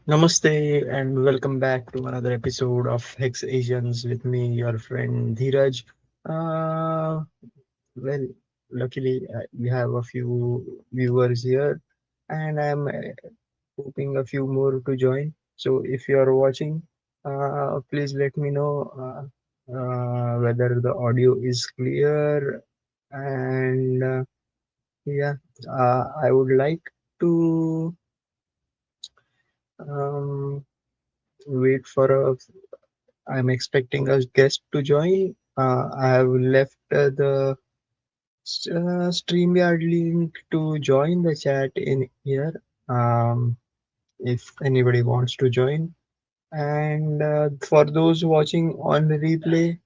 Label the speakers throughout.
Speaker 1: Namaste and welcome back to another episode of Hex Asians with me, your friend Dheeraj. Uh, well, luckily we have a few viewers here, and I'm hoping a few more to join. So if you are watching, please let me know whether the audio is clear. And yeah, I would like to um, wait for a I'm expecting a guest to join. I have left the StreamYard link to join the chat in here. Um, if anybody wants to join. And for those watching on the replay,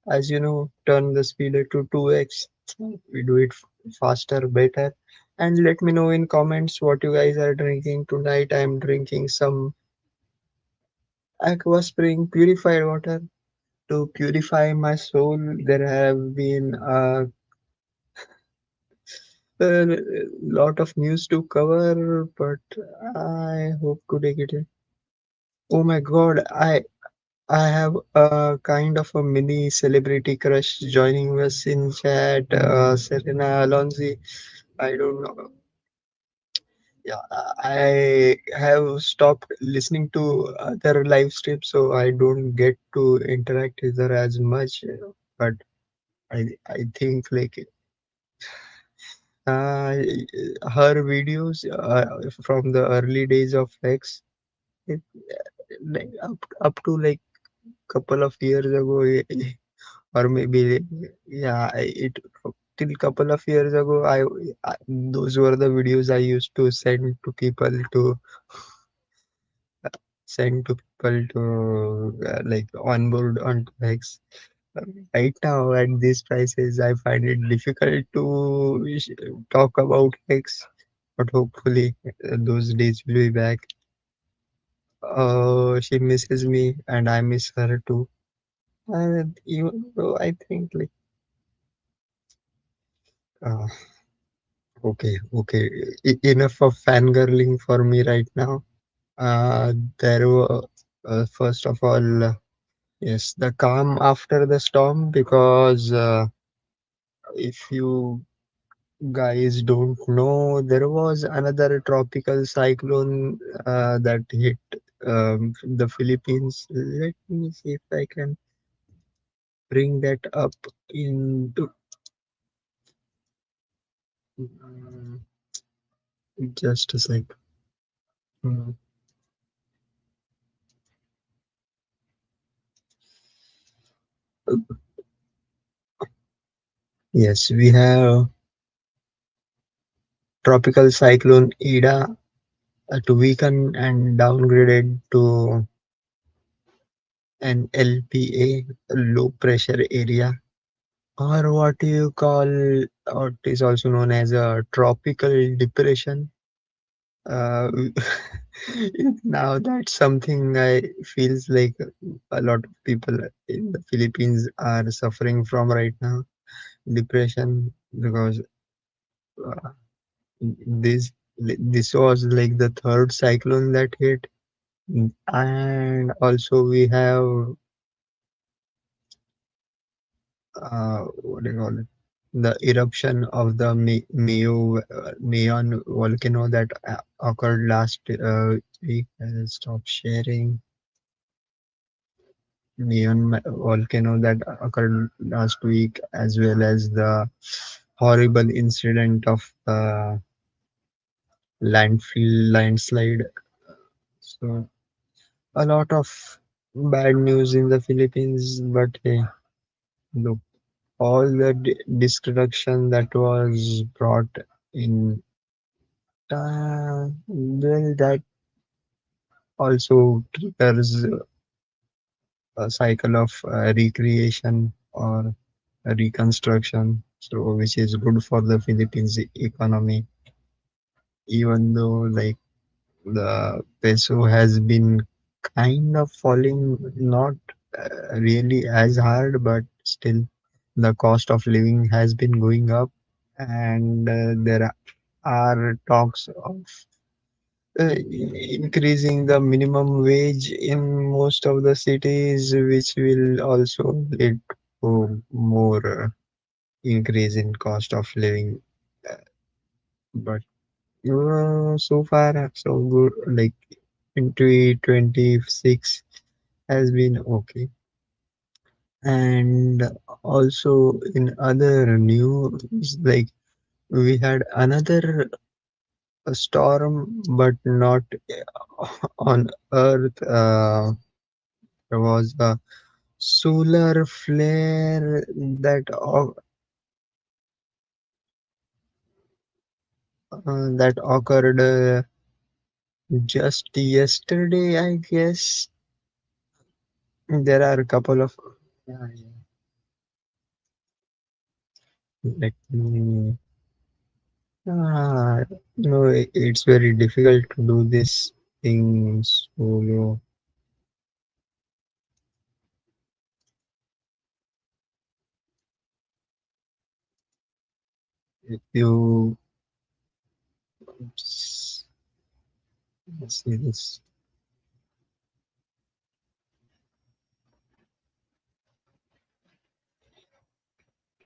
Speaker 1: as you know, turn the speeder to 2x. We do it faster, better. And let me know in comments what you guys are drinking tonight. I'm drinking some Aqua Spring purified water to purify my soul. There have been a lot of news to cover, but I hope to take it in. Oh my God, I have a kind of a mini celebrity crush joining us in chat. Serena Alonso. I don't know. Yeah, I have stopped listening to other live streams, so I don't get to interact with her as much. But I think like Uh, her videos from the early days of X, it, like up to like couple of years ago, or maybe yeah, it till couple of years ago, I those were the videos I used to send to people to like onboard onto X. Right now, at these prices, I find it difficult to talk about X, but hopefully those days will be back. She misses me, and I miss her too. And even though I think like, uh, okay, enough of fangirling for me right now. There were first of all, yes, the calm after the storm because if you guys don't know, there was another tropical cyclone that hit the Philippines. Let me see if I can bring that up into mm, just a sec. Mm, Yes, we have tropical cyclone Ida to weaken and downgraded to an LPA, low pressure area, or what you call, what is also known as a tropical depression. Uh, now that's something I feels like a lot of people in the Philippines are suffering from right now, depression, because uh, this this was like the third cyclone that hit. And also we have what do you call it? The eruption of the Mayon volcano that occurred last week. I'll stop sharing. Volcano that occurred last week, as well as the horrible incident of landfill landslide. So a lot of bad news in the Philippines, but hey, look, all the destruction that was brought in, well, that also triggers a cycle of recreation or reconstruction, so which is good for the Philippines economy, even though like the peso has been kind of falling, not really as hard, but still the cost of living has been going up, and there are talks of increasing the minimum wage in most of the cities, which will also lead to more increase in cost of living. Uh, But so far, so good. Like 2026 has been okay. And also in other news, like we had another storm, but not on Earth. There was a solar flare that occurred just yesterday, I guess. There are a couple of yeah, yeah. Let me it's very difficult to do this thing solo. If you s- see this,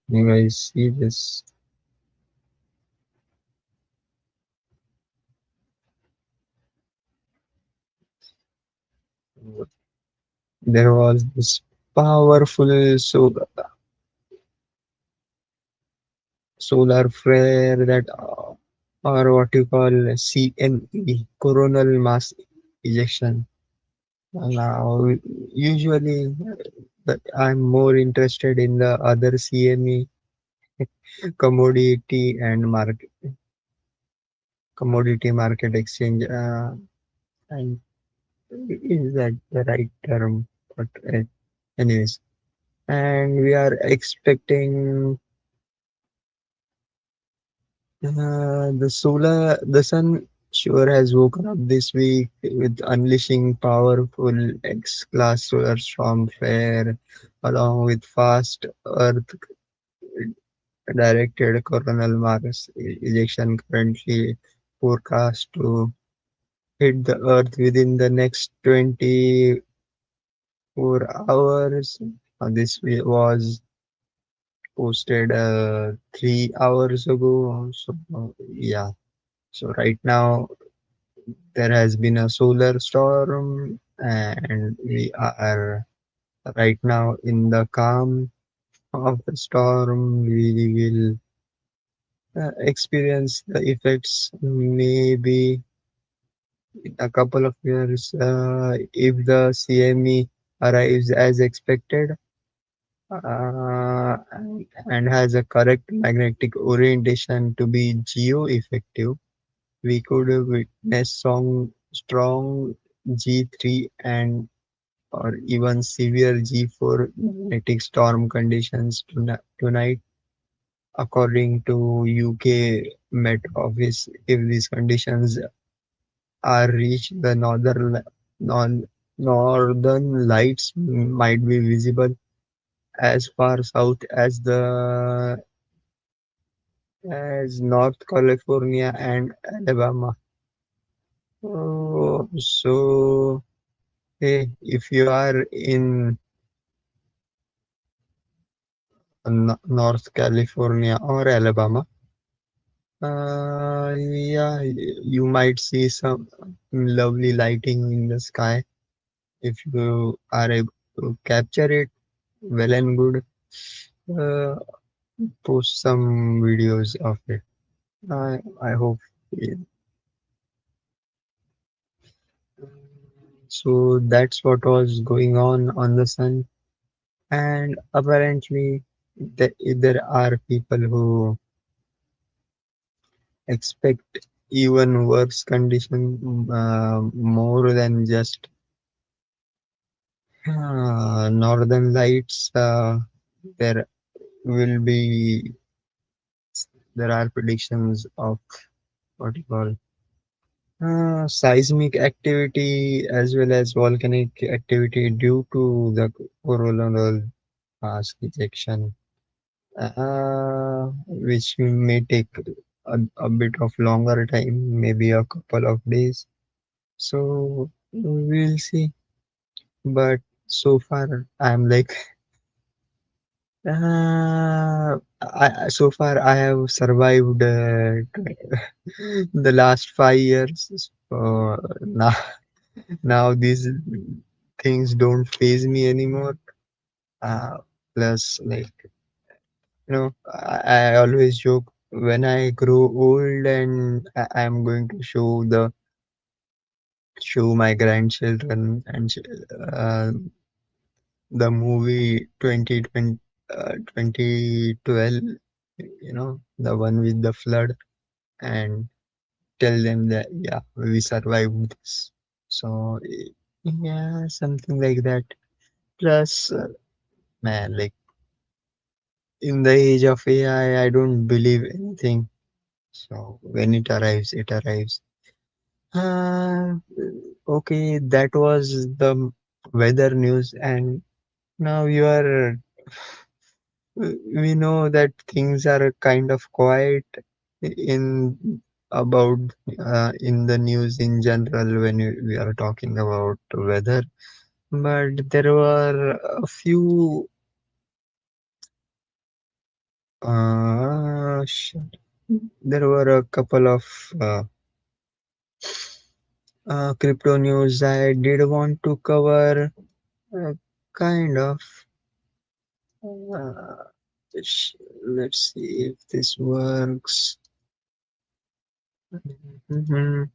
Speaker 1: you guys see this. There was this powerful solar flare that or what you call CME, coronal mass ejection. Now, usually, I'm more interested in the other CME, commodity and market commodity market exchange. And is that the right term? But anyways, and we are expecting the sun sure has woken up this week with unleashing powerful X-class solar storm flare along with fast Earth directed coronal mass ejection currently forecast to hit the Earth within the next 24 hours. Was posted 3 hours ago. So, yeah. So, right now, there has been a solar storm, and we are right now in the calm of the storm. We will experience the effects maybe in a couple of years if the CME arrives as expected and has a correct magnetic orientation to be geo-effective. We could witness strong G3 and or even severe G4 magnetic storm conditions tonight, according to UK Met Office. If these conditions are reached, the northern lights might be visible as far south as North California and Alabama. So hey, if you are in North California or Alabama, yeah, you might see some lovely lighting in the sky. If you are able to capture it, well and good. Uh, Post some videos of it. I hope. So that's what was going on the sun, and apparently there are people who expect even worse condition, more than just northern lights. There will be there are predictions of what you call seismic activity as well as volcanic activity due to the coronal mass ejection, which may take a bit of longer time, maybe a couple of days. So we'll see. But so far, I'm like, so far I have survived the last 5 years. So now these things don't phase me anymore. Plus, like, I always joke when I grow old and I'm going to show my grandchildren and the movie 2012, the one with the flood, and tell them that, yeah, we survived this. So, yeah, something like that. Plus, man, like in the age of AI, I don't believe anything. So, when it arrives, it arrives. Uh, okay, that was the weather news, and now you are. We know that things are kind of quiet in about in the news in general when we are talking about weather, but there were a few there were a couple of uh, crypto news I did want to cover. Kind of. Uh, let's see if this works. Mhm.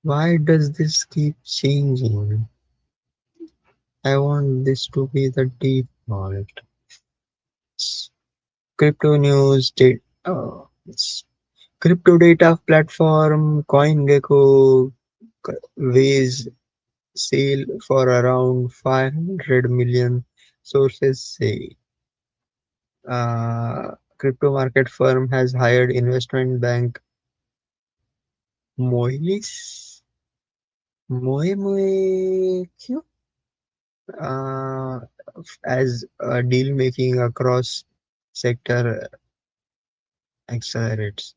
Speaker 1: Why does this keep changing? I want this to be the default. Crypto news data. Oh, crypto data platform CoinGecko weighs sale for around 500 million. Sources say crypto market firm has hired investment bank Moelis Moe uh, as deal making across sector accelerates.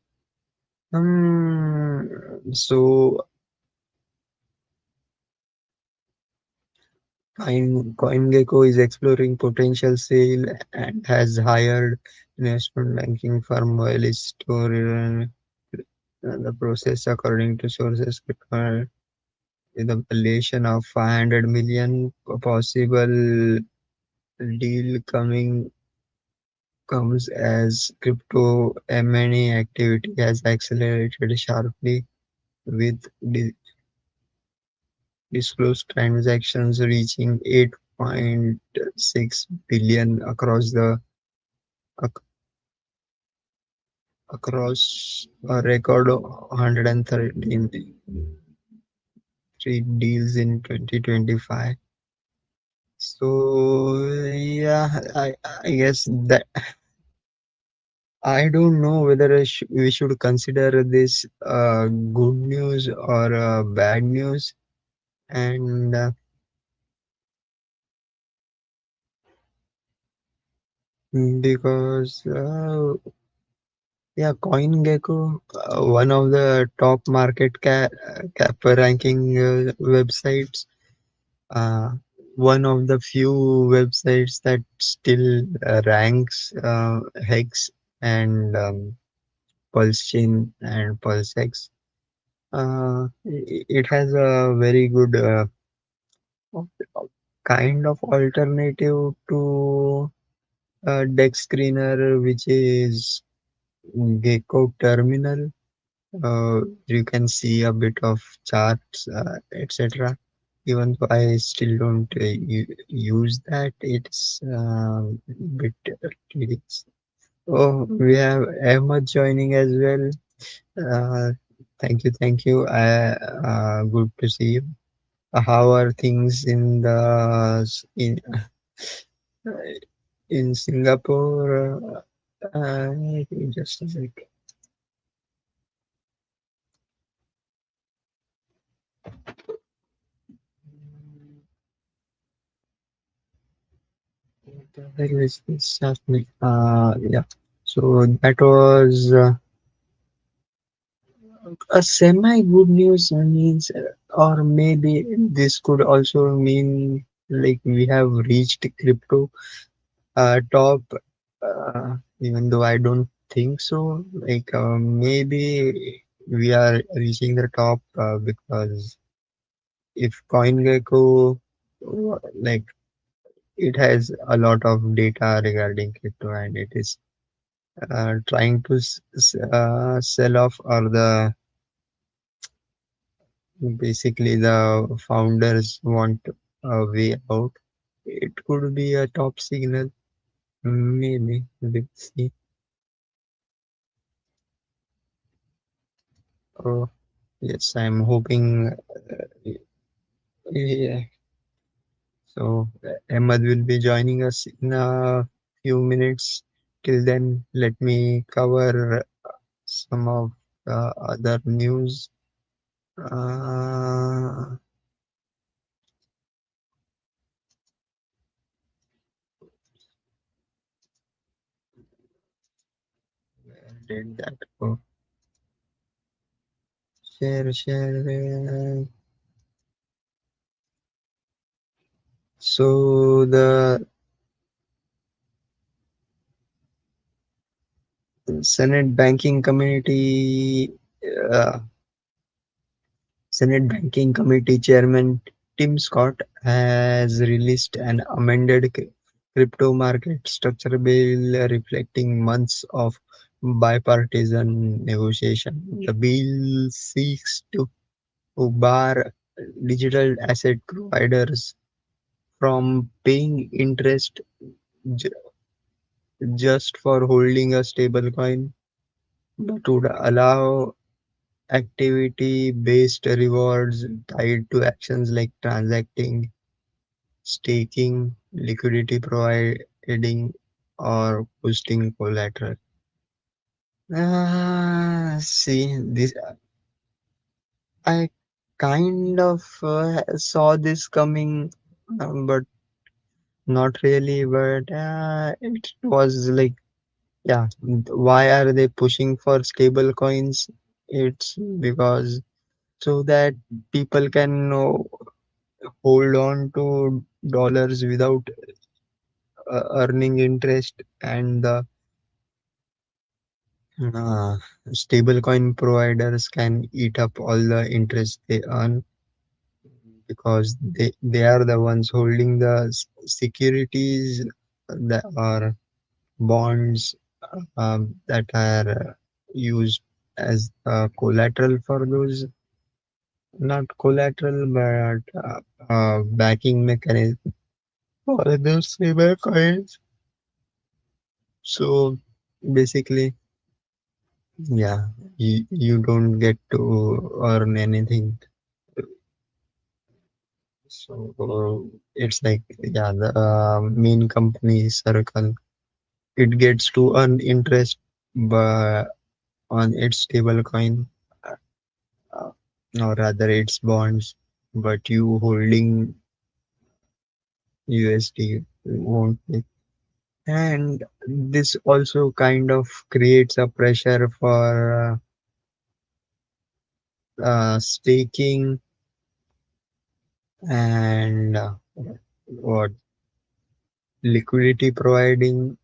Speaker 1: So CoinGecko is exploring potential sale and has hired investment banking firm Moelis to run the process according to sources required with a valuation of 500 million. A possible deal coming comes as crypto M&A activity has accelerated sharply with disclosed transactions reaching 8.6 billion ac- across a record of 113 deals in 2025. So yeah, I guess that I don't know whether we should consider this good news or bad news, and because yeah, CoinGecko, one of the top market cap ranking websites, uh, one of the few websites that still ranks Hex and Pulse Chain and PulseX. It has a very good kind of alternative to Dex Screener, which is Gecko Terminal. You can see a bit of charts, etc. Even though I still don't use that, it's bit tedious. Oh, we have Ahmad joining as well. Thank you, thank you. Good to see you. How are things in Singapore? Just a sec. What the hell is this happening? Yeah. So that was A semi good news means, or maybe this could also mean like we have reached crypto top, even though I don't think so. Like maybe we are reaching the top because if CoinGecko, like it has a lot of data regarding crypto and it is trying to sell off, or the basically the founders want a way out. It could be a top signal, maybe. Let's see. Oh, yes, I'm hoping. Yeah. So Ahmad will be joining us in a few minutes. Till then, let me cover some of the other news. Uh, where did that go? Share, share. So the Senate Banking Committee, uh, Senate Banking Committee Chairman Tim Scott has released an amended crypto market structure bill reflecting months of bipartisan negotiation. The bill seeks to bar digital asset providers from paying interest ju- just for holding a stablecoin, but would allow activity-based rewards tied to actions like transacting, staking, liquidity providing, or boosting collateral. See, this I kind of saw this coming, but not really. But it was like, yeah, why are they pushing for stable coins? It's because so that people can hold on to dollars without earning interest, and the uh, stablecoin providers can eat up all the interest they earn because they are the ones holding the securities that are bonds that are used as collateral for those, not collateral but backing mechanism for those stable coins. So basically, yeah, you don't get to earn anything. So it's like, yeah, the main company circle, it gets to earn interest but on its stable coin, uh, or rather its bonds, but you holding USD won't be. And this also kind of creates a pressure for staking and what liquidity providing.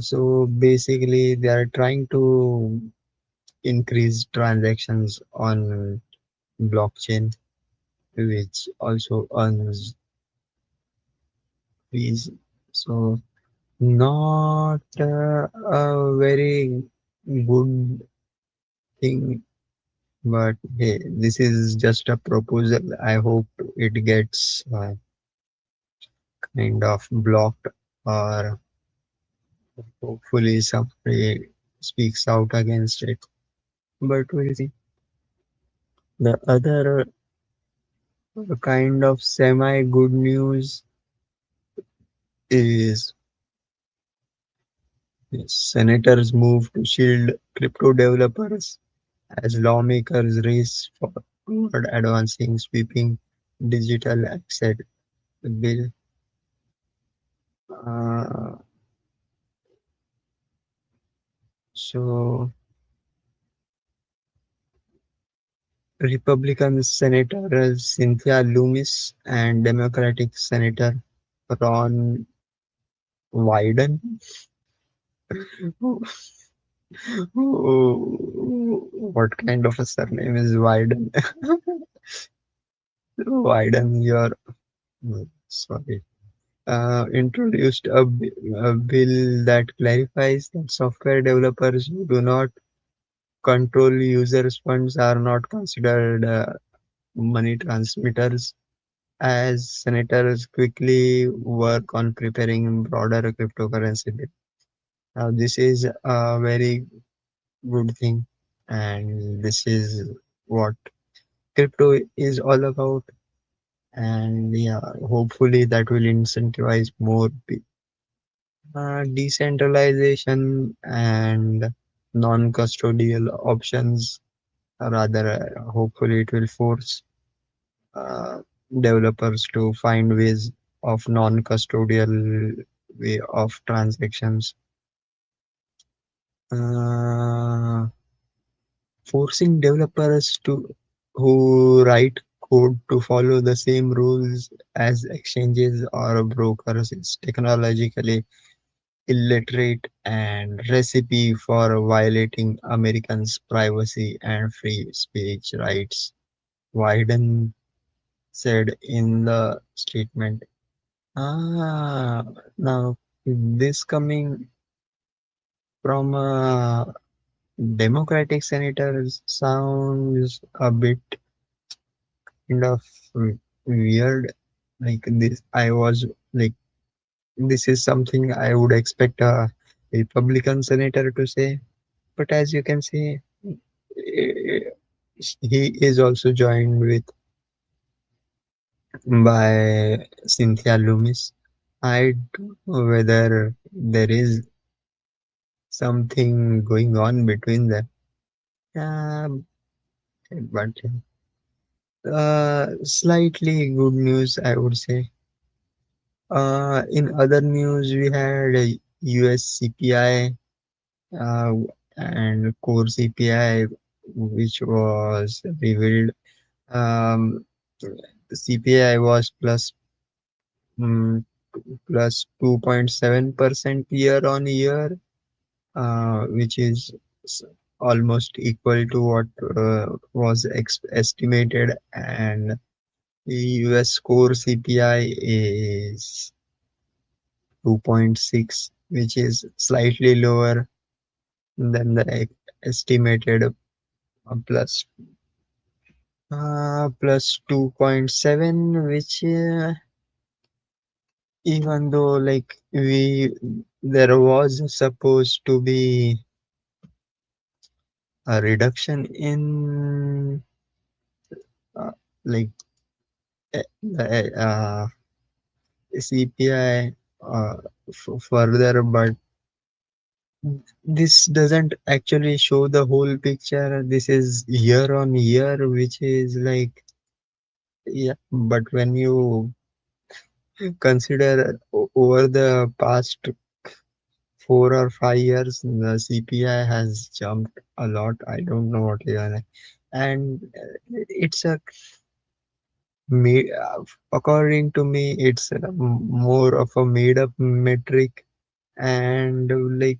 Speaker 1: So basically, they are trying to increase transactions on blockchain, which also earns fees. So not a very good thing, but hey, this is just a proposal. I hope it gets kind of blocked, or hopefully somebody speaks out against it. But we'll see. The other kind of semi good news is senators move to shield crypto developers as lawmakers race toward advancing sweeping digital asset bill. Uh, so Republican Senator Cynthia Loomis and Democratic Senator Ron Wyden. What kind of a surname is Wyden? Wyden, you're sorry. Introduced a bill that clarifies that software developers who do not control users' funds are not considered money transmitters. As senators quickly work on preparing broader cryptocurrency bill. This is a very good thing, and this is what crypto is all about. And yeah, hopefully that will incentivize more decentralization and non-custodial options. Rather, hopefully it will force uh, developers to find ways of non-custodial way of transactions. Uh, Forcing developers to who write code to follow the same rules as exchanges or brokers is technologically illiterate and recipe for violating Americans' privacy and free speech rights. Wyden said in the statement. Now this coming from a Democratic senator sounds a bit kind of weird. Like this, I was like, this is something I would expect a Republican senator to say. But as you can see, eh, he is also joined with by Cynthia Loomis. I don't know whether there is something going on between them. Um, but slightly good news, I would say. In other news, we had a US CPI uh, and core CPI, which was revealed. Um, CPI was plus 2.7% year on year, which is s- almost equal to what was estimated, and the US core CPI is 2.6, which is slightly lower than the estimated plus 2.7, which even though like we there was supposed to be a reduction in uh, like the CPI further, but this doesn't actually show the whole picture. This is year on year, which is like, yeah, but when you consider over the past 4 or 5 years, the CPI has jumped a lot. I don't know what even, and it's a according to me, it's more of a made up metric, and like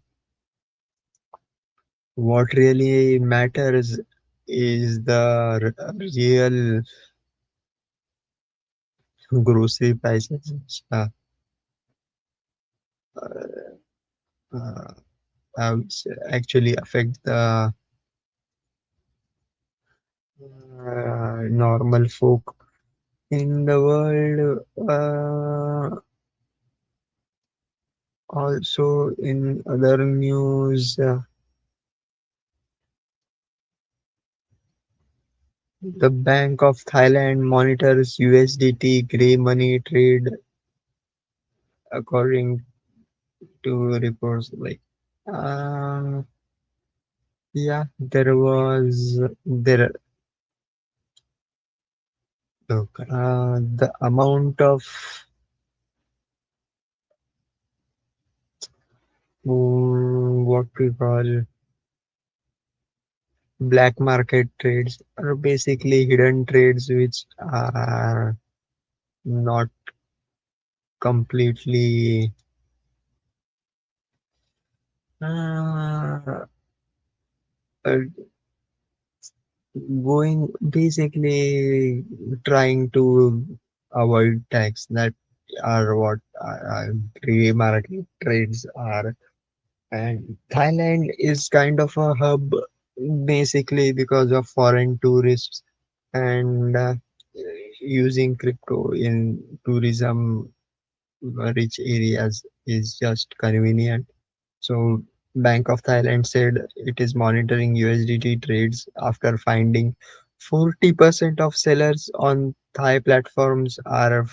Speaker 1: what really matters is the real grocery prices, uh, uh, which actually affect the normal folk in the world. Also, in other news, the Bank of Thailand monitors USDT grey money trade according to reports. Like, uh, yeah, there. Look, the amount of what we call Black market trades are basically hidden trades which are not completely uh, uh, going basically trying to avoid tax. That are what gray market trades are. And Thailand is kind of a hub basically because of foreign tourists and using crypto in tourism rich areas is just convenient. So Bank of Thailand said it is monitoring USDT trades after finding 40% of sellers on Thai platforms are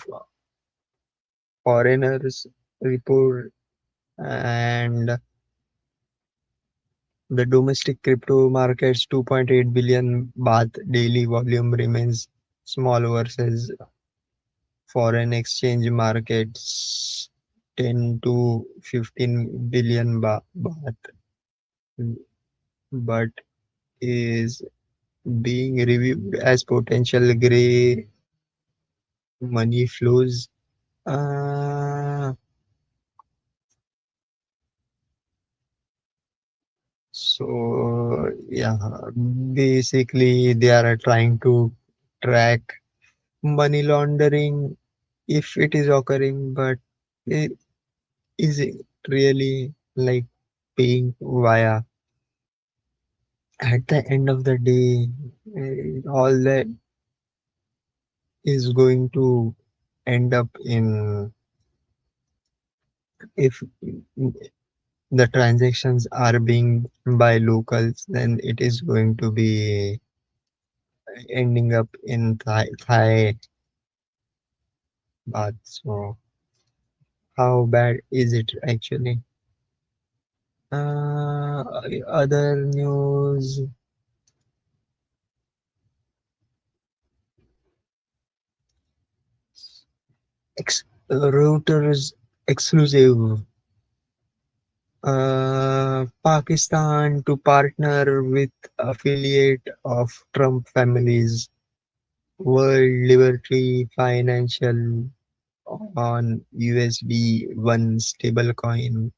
Speaker 1: foreigners report, and the domestic crypto market's 2.8 billion baht daily volume remains small versus foreign exchange markets 10 to 15 billion baht, but is being reviewed as potential gray money flows. Uh, so yeah, basically they are trying to track money laundering if it is occurring, but it is it really like paying via at the end of the day, all that is going to end up in if the transactions are being by locals, then it is going to be ending up in Thai baht. So how bad is it actually? Uh, Other news, Reuters exclusive. Pakistan to partner with affiliate of Trump families, World Liberty Financial on USD one stablecoin.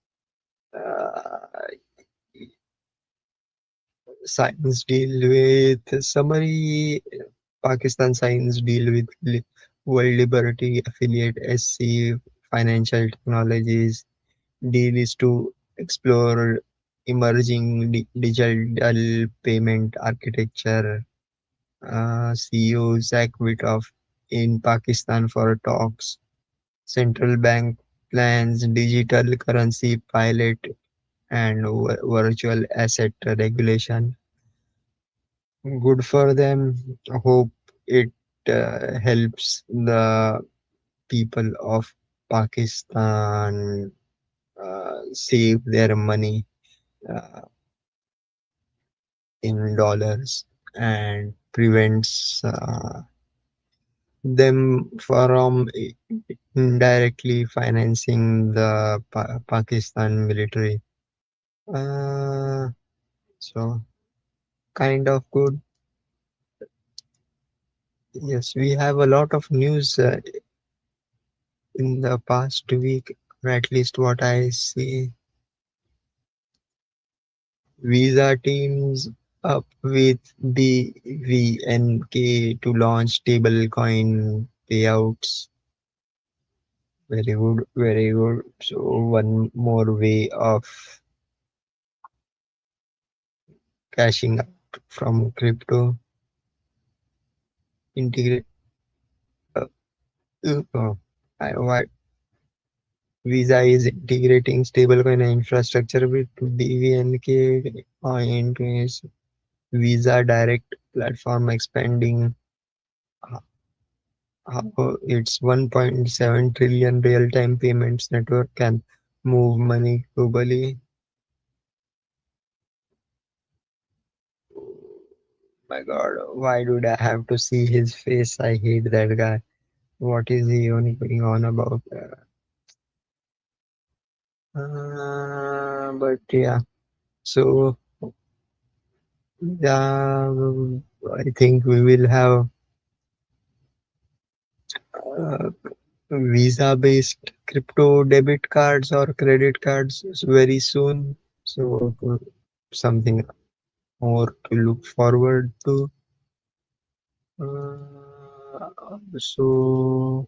Speaker 1: Uh, Signs deal with summary. Pakistan signs deal with World Liberty affiliate SC Financial Technologies. Deal is to explore emerging digital payment architecture. CEO Zach Witoff in Pakistan for talks. Central bank plans digital currency pilot and virtual asset regulation. Good for them. Hope it helps the people of Pakistan save their money uh, in dollars and prevents them from indirectly financing the Pakistan military. Uh, so kind of good. Yes, we have a lot of news in the past week, or at least what I see. Visa teams up with BVNK to launch stablecoin payouts. Very good, very good. So one more way of cashing up from crypto. Integrate. Uh, uh, what Visa is integrating stablecoin infrastructure with BVNK into its Visa Direct platform, expanding how its 1.7 trillion real-time payments network can move money globally. My God, why did I have to see his face? I hate that guy. What is he even going on about? But yeah, so Yeah, I think we will have uh, Visa-based crypto debit cards or credit cards very soon. So something more to look forward to. So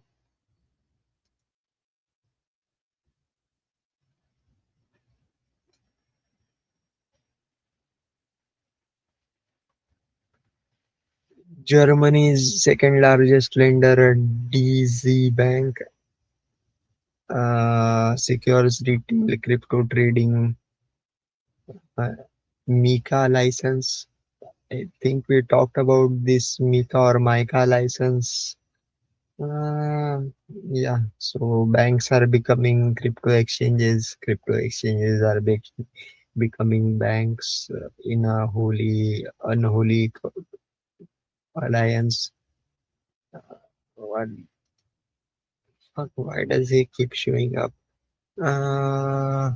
Speaker 1: Germany's second largest lender, DZ Bank, secures retail crypto trading uh, MiCA license. I think we talked about this MiCA or MiCA license. Uh, yeah, so banks are becoming crypto exchanges. Crypto exchanges are becoming banks in a holy, unholy alliance. What fuck? Why does he keep showing up? Uh,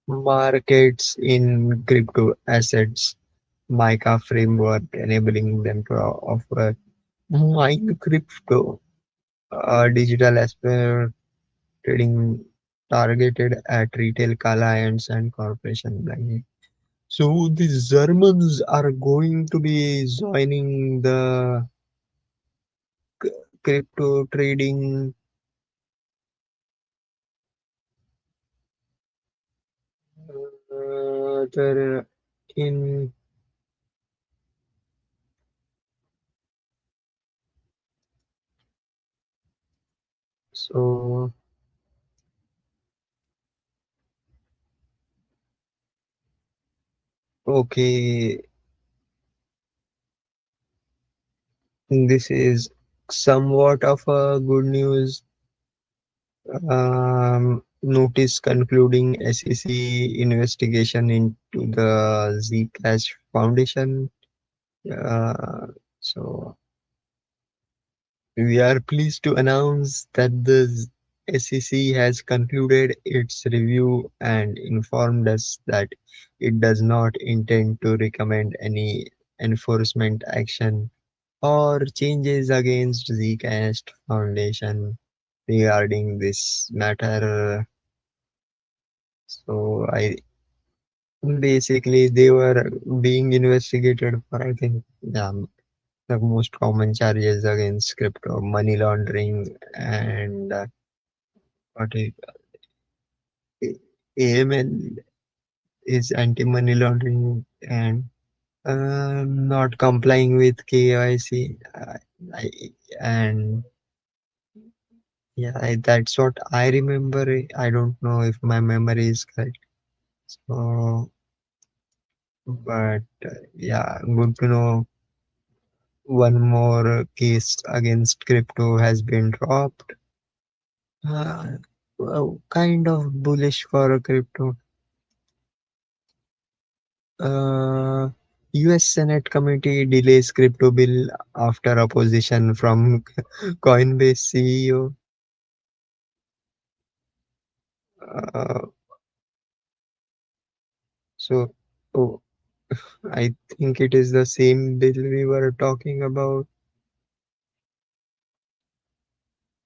Speaker 1: Markets in crypto assets. MiCA framework enabling them to offer mine crypto, digital asset trading targeted at retail clients and corporation banking. So the Germans are going to be joining the crypto trading. They're in so okay. This is somewhat of a good news. Notice concluding SEC investigation into the Zcash Foundation. Uh, so we are pleased to announce that the SEC has concluded its review and informed us that it does not intend to recommend any enforcement action or changes against Zcash Foundation regarding this matter. So I basically they were being investigated for I think the most common charges against crypto money laundering and what is AML is anti-money laundering and not complying with KYC. I, and yeah, that's what I remember. I don't know if my memory is correct. So, but yeah, good to know one more case against crypto has been dropped. Uh, kind of bullish for crypto. Uh, US Senate committee delays crypto bill after opposition from Coinbase CEO. Uh, so, oh, I think it is the same bill we were talking about.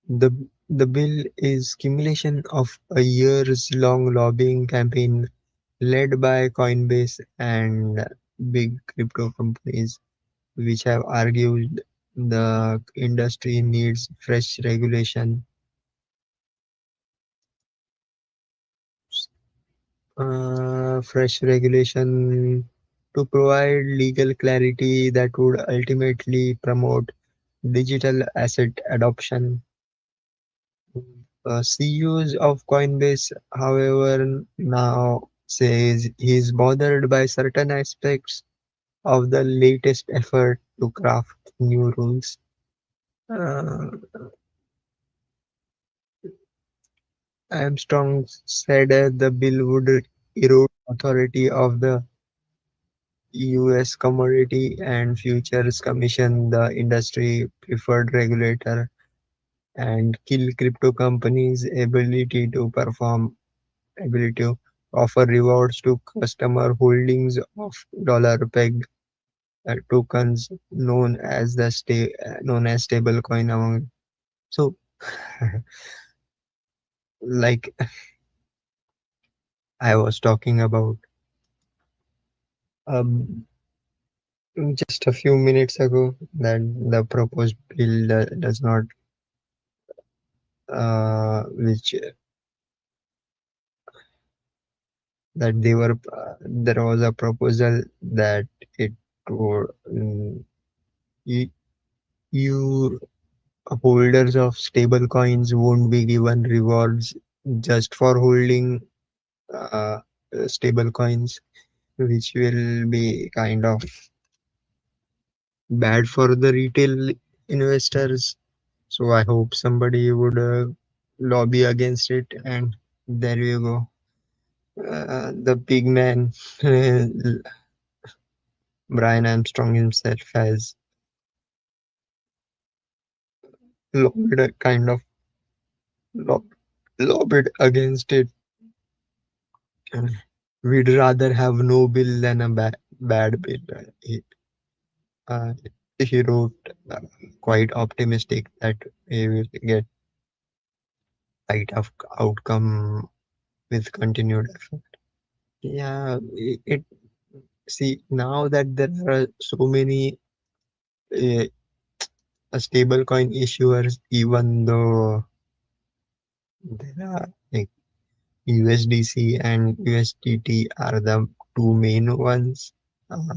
Speaker 1: The the bill is accumulation of a years long lobbying campaign led by Coinbase and big crypto companies, which have argued the industry needs fresh regulation to provide legal clarity that would ultimately promote digital asset adoption. CEOs of Coinbase, however, now says he's bothered by certain aspects of the latest effort to craft new rules. Uh, Armstrong said the bill would erode authority of the U.S. Commodity and Futures Commission, the industry preferred regulator, and kill crypto companies' ability to perform ability offer rewards to customer holdings of dollar peg tokens known as stablecoin among. So, like I was talking about um, just a few minutes ago, that the proposed bill does not, which that they were there was a proposal that it would you, you holders of stable coins won't be given rewards just for holding uh, stable coins, which will be kind of bad for the retail investors. So I hope somebody would lobby against it, and there you go. The big man, Brian Armstrong himself, has lobbied a kind of lob- lobbied against it. We'd rather have no bill than a bad bill. Uh, he wrote quite optimistic that we will get right of outcome with continued effort. Yeah, it see now that there are so many uh, stable coin issuers, even though there are like USDC and USDT are the two main ones. Uh,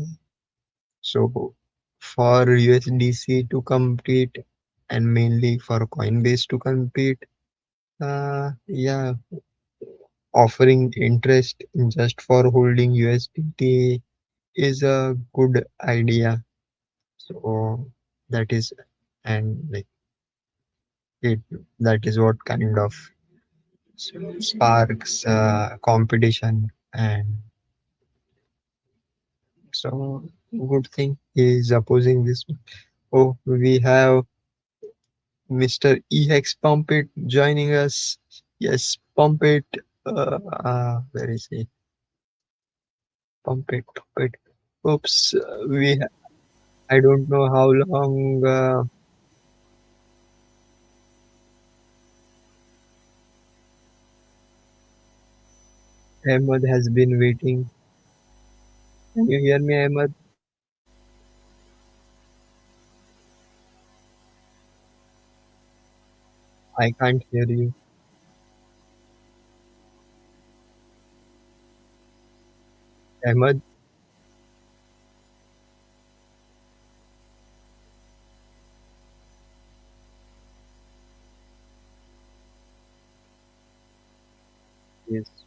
Speaker 1: so for USDC to compete and mainly for Coinbase to compete, yeah, offering interest just for holding USDT is a good idea. So that is, and like it, that is what kind of sparks competition. And so good thing is opposing this. Oh, we have Mr. EX Pump It joining us. Yes, Pump It. Where is he? Pump It, Pump It. Oops, I don't know how long Ahmed has been waiting. Can you hear me, Ahmed? I can't hear you. Ahmed, yes.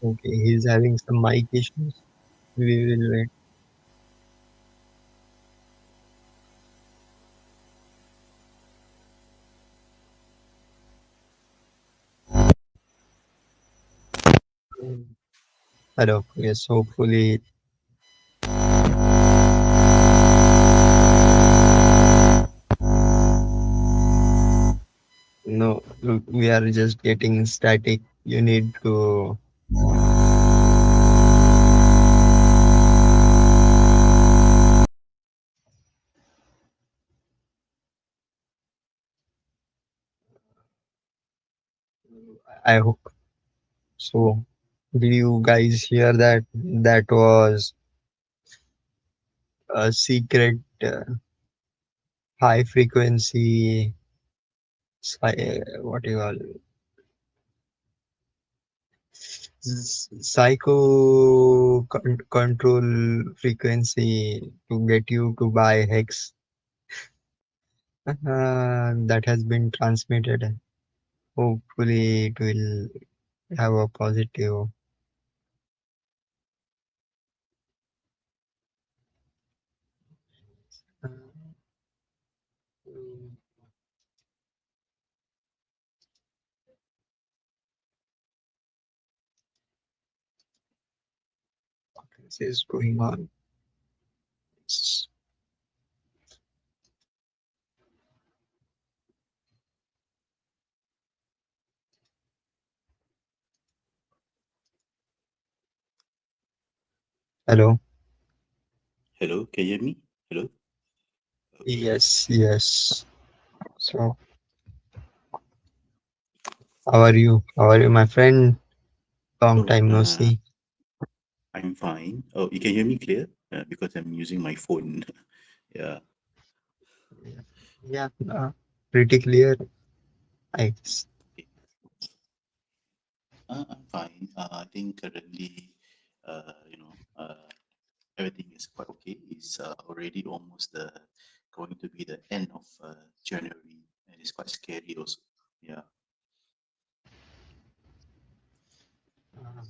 Speaker 1: Okay, he's having some mic issues. We will wait. Hello. Yes, hopefully. No, look, we are just getting static. You need to. I hope so. Did you guys hear that? That was a secret high frequency what you call control frequency to get you to buy hex that has been transmitted. Hopefully, it will have a positive. Uh, this is going on. Hello.
Speaker 2: Hello, can you hear me? Hello? Okay.
Speaker 1: Yes, yes. So, how are you? How are you, my friend? Long
Speaker 2: Oh,
Speaker 1: time no see.
Speaker 2: I'm fine. Oh, you can hear me clear? Because I'm using my phone. Yeah.
Speaker 1: Yeah, pretty clear. I guess.
Speaker 2: Okay. I'm fine. I think currently, everything is quite okay. It's already almost going to be the end of January, and it's quite scary also. Yeah.
Speaker 1: Uh,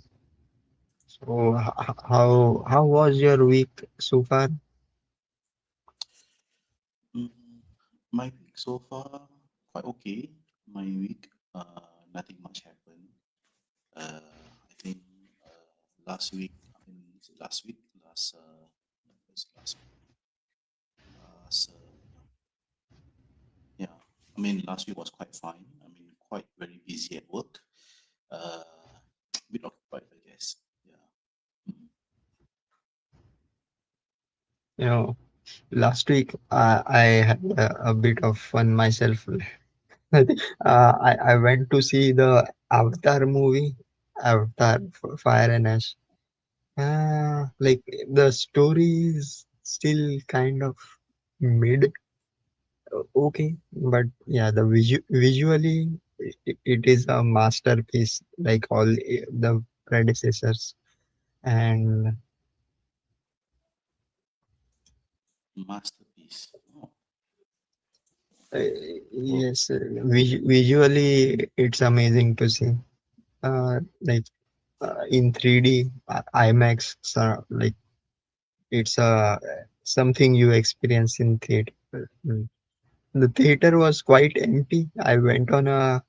Speaker 1: So, how was your week so far?
Speaker 2: Mm, my week so far quite okay. My week, nothing much happened. I think last week, I mean, is it last week, no, was it last week, last, yeah, I mean, last week was quite fine. I mean, quite very busy at work. Uh, bit occupied, I guess. Yeah. Mm.
Speaker 1: You know, last week I had a bit of fun myself. I went to see the Avatar movie, Avatar Fire and Ash. Like the story is still kind of mid. Okay, but yeah, the visually it is a masterpiece like all the predecessors. And
Speaker 2: Masterpiece. Oh, oh,
Speaker 1: yes, visually it's amazing to see. Like in 3D IMAX, so like it's something you experience in theater. Mm. The theater was quite empty. I went on a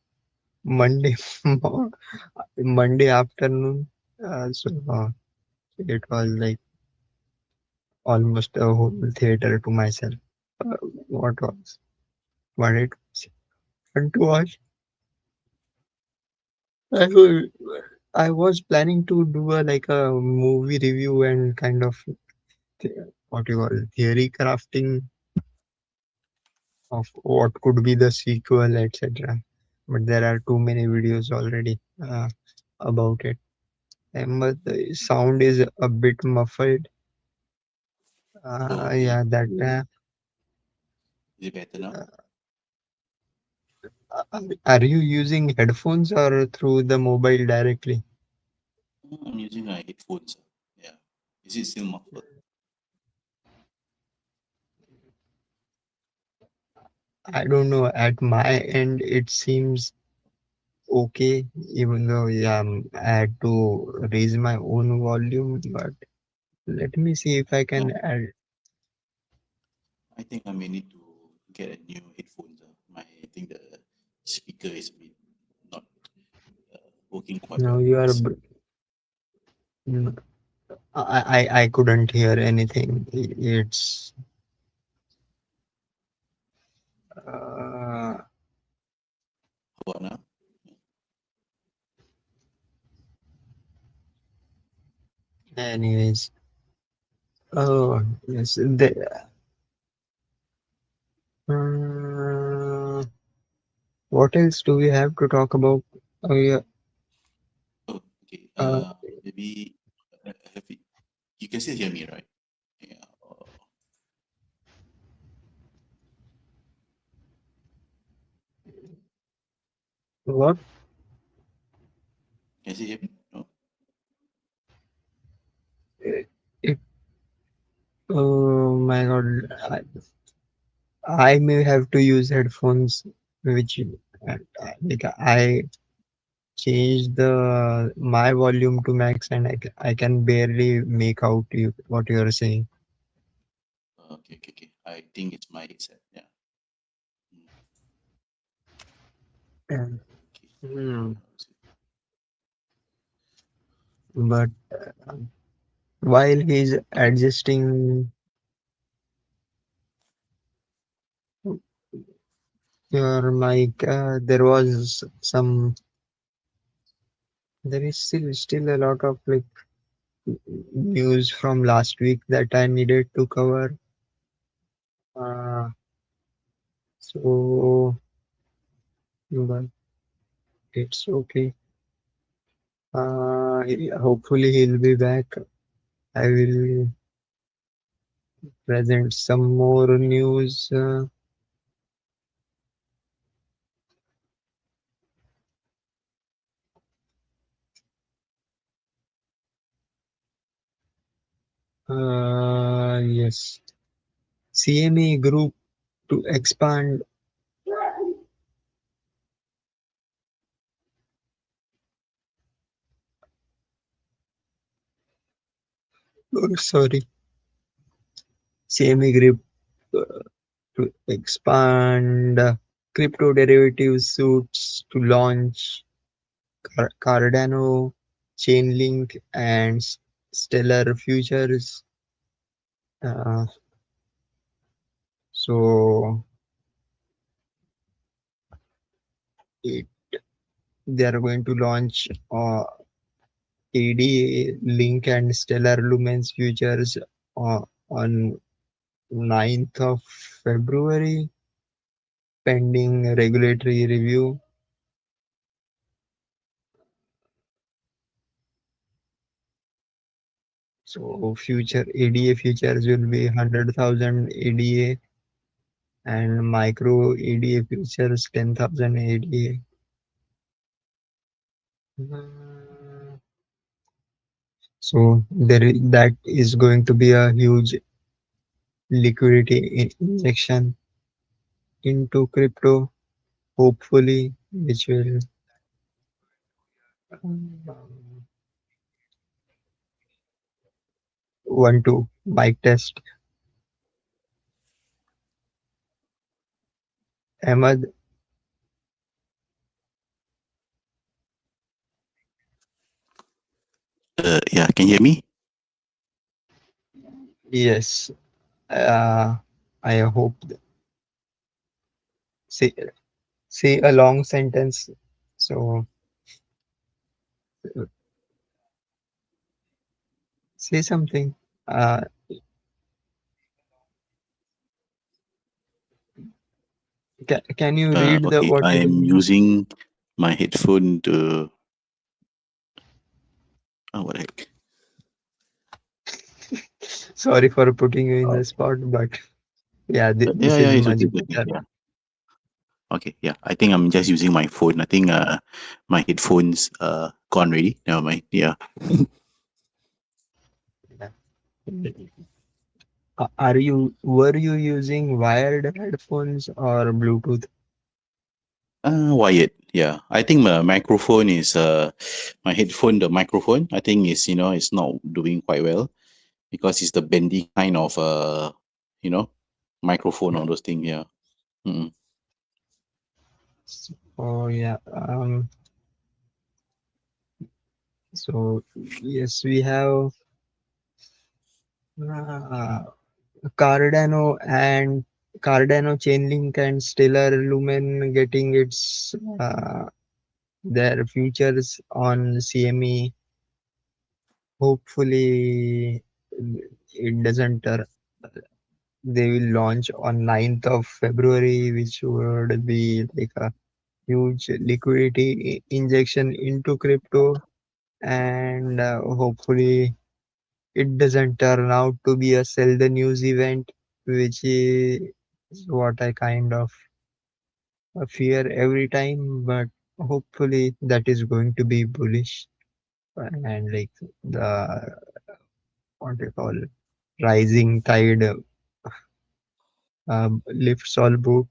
Speaker 1: Monday Monday afternoon. So it was like almost a whole theater to myself. Uh, what was what it was fun to watch. I was, I was planning to do a like a movie review and kind of what you call theory crafting of what could be the sequel, etc. But there are too many videos already about it. And but the sound is a bit muffled.
Speaker 2: oh, okay.
Speaker 1: Yeah, that.
Speaker 2: Is it better now?
Speaker 1: Are you using headphones or through the mobile directly?
Speaker 2: I'm using my headphones. Yeah. Is it still muffled?
Speaker 1: I don't know. At my end, it seems okay, even though yeah, I had to raise my own volume. But let me see if I can
Speaker 2: No,
Speaker 1: add.
Speaker 2: I think I may need to get a new headphones. I think the speaker is a bit not working quite
Speaker 1: No,
Speaker 2: well.
Speaker 1: you are.
Speaker 2: It's,
Speaker 1: No, I couldn't hear anything. It's. Uh,
Speaker 2: how about now?
Speaker 1: anyways. Oh yes. Uh, what else do we have to talk about? Oh yeah.
Speaker 2: Oh, okay.
Speaker 1: Uh,
Speaker 2: Maybe have you can still hear me, right? Yeah.
Speaker 1: what?
Speaker 2: Can you still hear me? No.
Speaker 1: It. Oh my God. I may have to use headphones, which like I changed the my volume to max, and I can barely make out what you are saying.
Speaker 2: Okay, okay, okay. I think it's my headset. Yeah. Mm,
Speaker 1: And,
Speaker 2: okay.
Speaker 1: hmm,
Speaker 2: How is it?
Speaker 1: but while he's adjusting your mic, there was some. There is still a lot of like news from last week that I needed to cover. Uh, so, but it's okay. Hopefully he'll be back. I will present some more news. Yes, CME Group to expand. Oh, sorry, CME Group to expand crypto derivatives suits to launch Cardano, Chainlink, and Stellar Futures. Uh, so it, they are going to launch ADA Link and Stellar Lumens futures on 9th of February, pending regulatory review. So future ADA futures will be 100,000 ADA and micro ADA futures 10,000 ADA. So that is going to be a huge liquidity injection into crypto, hopefully, which will um, one to mic test. Ahmad,
Speaker 2: Yeah, can you hear me?
Speaker 1: yes, uh, I hope say say a long sentence. So say something. Uh, can you read the
Speaker 2: Okay,
Speaker 1: what
Speaker 2: I
Speaker 1: is the
Speaker 2: am
Speaker 1: news?
Speaker 2: using my headphone to. Oh, what the heck?
Speaker 1: Sorry for putting you in the spot, but yeah,
Speaker 2: Yeah,
Speaker 1: this
Speaker 2: yeah,
Speaker 1: is
Speaker 2: it's
Speaker 1: much
Speaker 2: okay, it's okay.
Speaker 1: better.
Speaker 2: Yeah. Okay, yeah. I think I'm just using my phone. I think my headphones gone already. Never mind. Yeah.
Speaker 1: Yeah. Were you using wired headphones or Bluetooth?
Speaker 2: Wired. Yeah. I think my microphone is my headphone. The microphone I think is it's not doing quite well because it's the bendy kind of you know microphone or those things. Yeah. Mm-mm.
Speaker 1: Oh yeah. So yes, we have uh, Cardano and Cardano Chainlink and Stellar Lumen getting its their futures on CME. Hopefully, it doesn't. They will launch on 9th of February, which would be like a huge liquidity injection into crypto, and hopefully it doesn't turn out to be a sell the news event, which is what I kind of fear every time. But hopefully that is going to be bullish and like the what they call rising tide lifts all boat.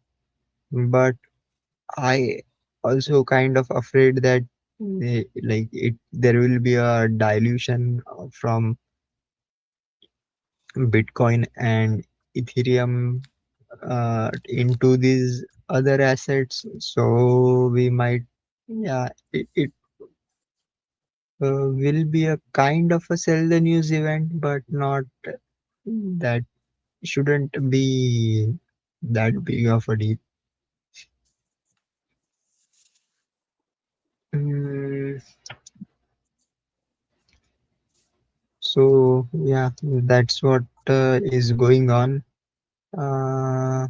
Speaker 1: But I also kind of afraid that there will be a dilution from Bitcoin and Ethereum into these other assets. So we might, yeah, it will be a kind of a sell the news event, but not that shouldn't be that big of a deal. Mm, So yeah, that's what is going on. Uh,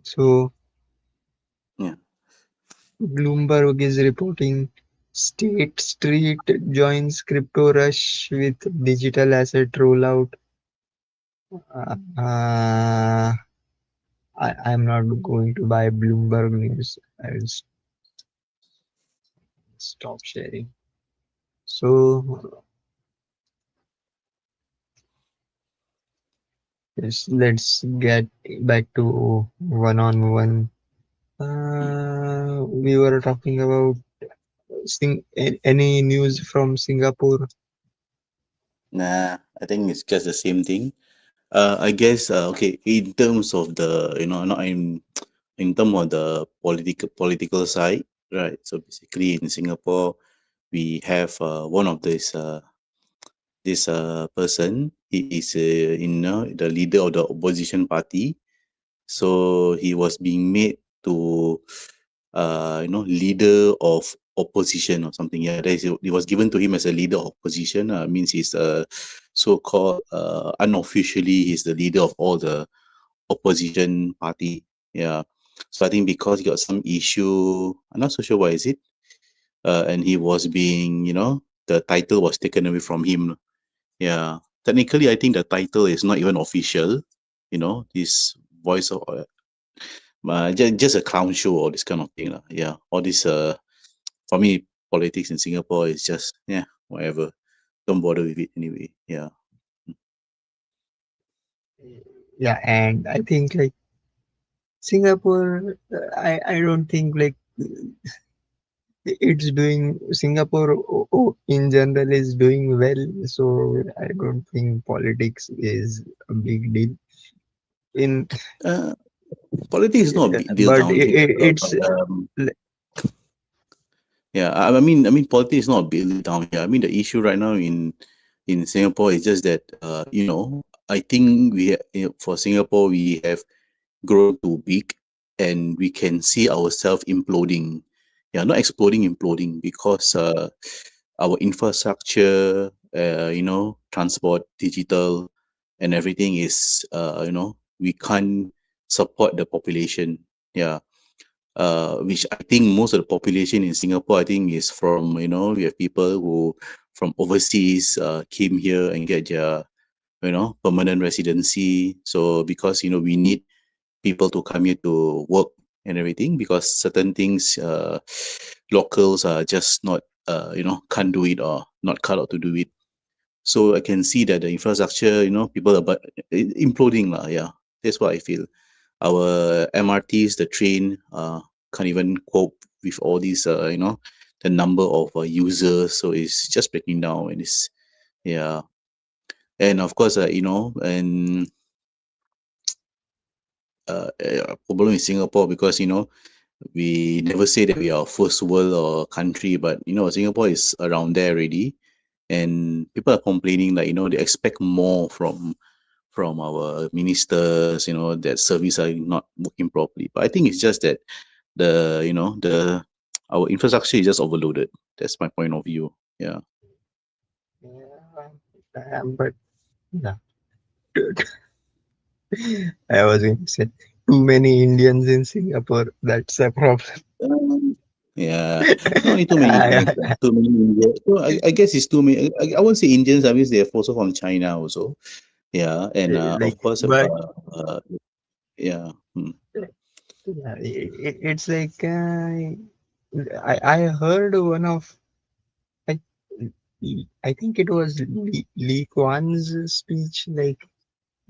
Speaker 1: so
Speaker 2: Yeah.
Speaker 1: Bloomberg is reporting State Street joins crypto rush with digital asset rollout. I'm not going to buy Bloomberg news. I will stop sharing. So yes, let's get back to one-on-one.
Speaker 2: Mm.
Speaker 1: We were talking about any news from Singapore.
Speaker 2: Nah, I think it's just the same thing. I guess okay, in terms of the not in terms of the political side, right? So basically in Singapore, we have one of this person. He is the leader of the opposition party. So he was being made to leader of opposition or something. Yeah, it was given to him as a leader of opposition. Means he's so-called unofficially he's the leader of all the opposition party. Yeah. So I think because he got some issue, I'm not so sure what is it. And he was being, the title was taken away from him. Yeah. Technically, I think the title is not even official. This voice of just a clown show or this kind of thing. Yeah. All this for me, politics in Singapore is just whatever. Don't bother with it anyway. Yeah.
Speaker 1: Yeah, and I think like Singapore, I don't think like it's doing Singapore in general is doing well. So I don't think politics is a big deal in,
Speaker 2: Uh, Politics is not a big deal
Speaker 1: but
Speaker 2: down here.
Speaker 1: it's
Speaker 2: But yeah, I mean, politics is not a big deal down here. I mean, the issue right now in Singapore is just that I think for Singapore we have grown too big, and we can see ourselves imploding. Yeah, not exploding, imploding, because our infrastructure, transport, digital, and everything is we can't support the population. Yeah. Which I think most of the population in Singapore, I think, is from, we have people who from overseas came here and get their, permanent residency. So because, we need people to come here to work and everything, because certain things, locals are just not, can't do it or not cut out to do it. So I can see that the infrastructure, people are imploding. Yeah, that's what I feel. Our MRTs, the train, can't even cope with all these, the number of users. So it's just breaking down, and it's, yeah. And of course, and problem in Singapore, because, we never say that we are first world or country, but, Singapore is around there already. And people are complaining, like, they expect more from our ministers, that service are not working properly. But I think it's just that the our infrastructure is just overloaded. That's my point of view. Yeah.
Speaker 1: but yeah, I was going to say too many Indians in Singapore. That's a problem.
Speaker 2: Um, yeah. Not only too many
Speaker 1: I,
Speaker 2: Indians, too many Indians. So I guess it's too many. I won't say Indians. I mean, they're also from China also. Yeah, and of
Speaker 1: like,
Speaker 2: course,
Speaker 1: but
Speaker 2: yeah.
Speaker 1: yeah, it's like I heard one of I I think it was Lee Kuan's speech. Like,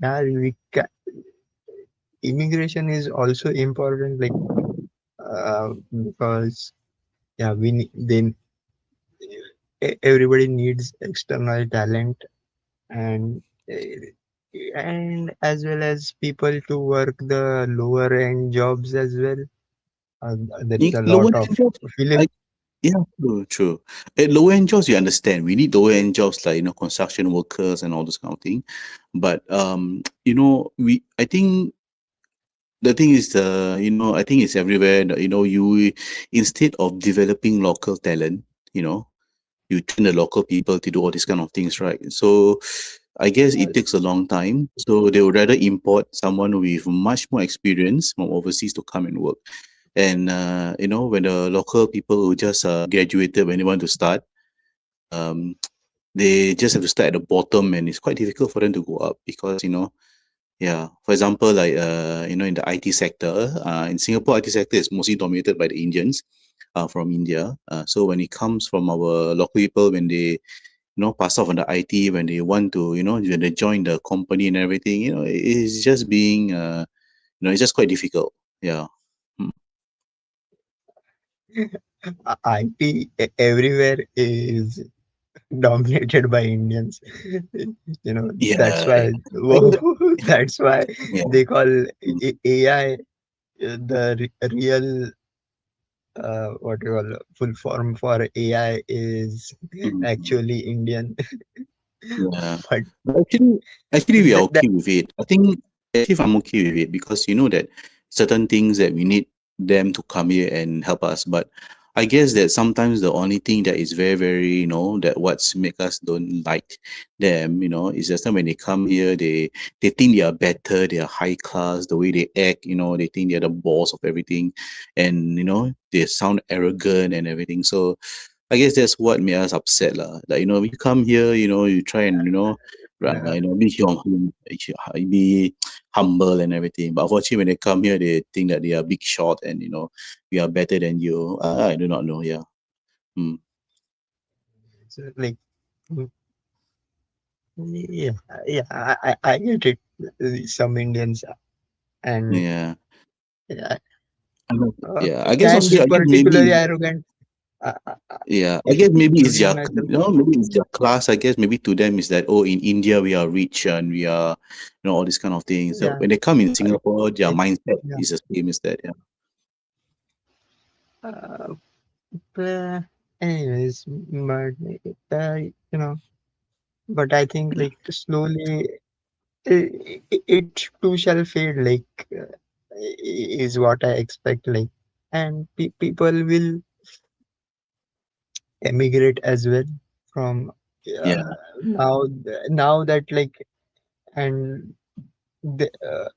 Speaker 1: yeah, immigration is also important. Like, because yeah, then everybody needs external talent, and as well as people to work the lower end jobs as well. There is a lot
Speaker 2: Lower
Speaker 1: of
Speaker 2: end jobs.
Speaker 1: film.
Speaker 2: Yeah, true, true. At lower end jobs, you understand. We need lower end jobs like, construction workers and all those kind of thing. But we I think the thing is, I think it's everywhere. You instead of developing local talent, you know, you train the local people to do all these kind of things, right? So I guess it takes a long time. So they would rather import someone with much more experience from overseas to come and work. And when the local people who just graduated when they want to start, um, they just have to start at the bottom, and it's quite difficult for them to go up because yeah. For example, like in the IT sector, in Singapore, IT sector is mostly dominated by the Indians, from India. So when it comes from our local people, when they pass off on the IT, when they want to, when they join the company and everything, it's just being, it's just quite difficult. Yeah. Mm.
Speaker 1: IT everywhere is dominated by Indians. That's
Speaker 2: Yeah.
Speaker 1: why
Speaker 2: I guess,
Speaker 1: that's why
Speaker 2: yeah.
Speaker 1: they call
Speaker 2: Mm,
Speaker 1: AI the real what you call full form for AI is
Speaker 2: mm,
Speaker 1: actually Indian.
Speaker 2: yeah.
Speaker 1: But
Speaker 2: But actually, we are
Speaker 1: that
Speaker 2: okay with it. I think actually I'm okay with it because you know that certain things that we need them to come here and help us. But I guess that sometimes the only thing that is very, very, that what's make us don't like them, is just that when they come here, they think they are better, they are high class, the way they act, they think they're the boss of everything, and they sound arrogant and everything. So I guess that's what made us upset lah. Like when you come here, you try and
Speaker 1: uh,
Speaker 2: be humble and everything. But unfortunately, when they come here, they think that they are big shot and we are better than you. I do not know. Yeah. Mm.
Speaker 1: so like mm, yeah, yeah, I get it. Some Indians and
Speaker 2: Yeah.
Speaker 1: yeah,
Speaker 2: I know. Yeah. I guess
Speaker 1: can
Speaker 2: also.
Speaker 1: be
Speaker 2: I guess
Speaker 1: particularly
Speaker 2: maybe.
Speaker 1: arrogant.
Speaker 2: Yeah. I
Speaker 1: If
Speaker 2: guess maybe it's
Speaker 1: including
Speaker 2: their.
Speaker 1: myself.
Speaker 2: Maybe it's their class. I guess maybe to them is that in India we are rich and we are all these kind of things. So
Speaker 1: Yeah,
Speaker 2: when they come in
Speaker 1: I,
Speaker 2: Singapore, their
Speaker 1: I,
Speaker 2: mindset
Speaker 1: yeah.
Speaker 2: is the same as that. Yeah.
Speaker 1: Uh, but anyways, but you know, but I think
Speaker 2: Yeah.
Speaker 1: like slowly it too shall fade. Like is what I expect. Like, and people will emigrate as well from
Speaker 2: Yeah.
Speaker 1: now. Now that like and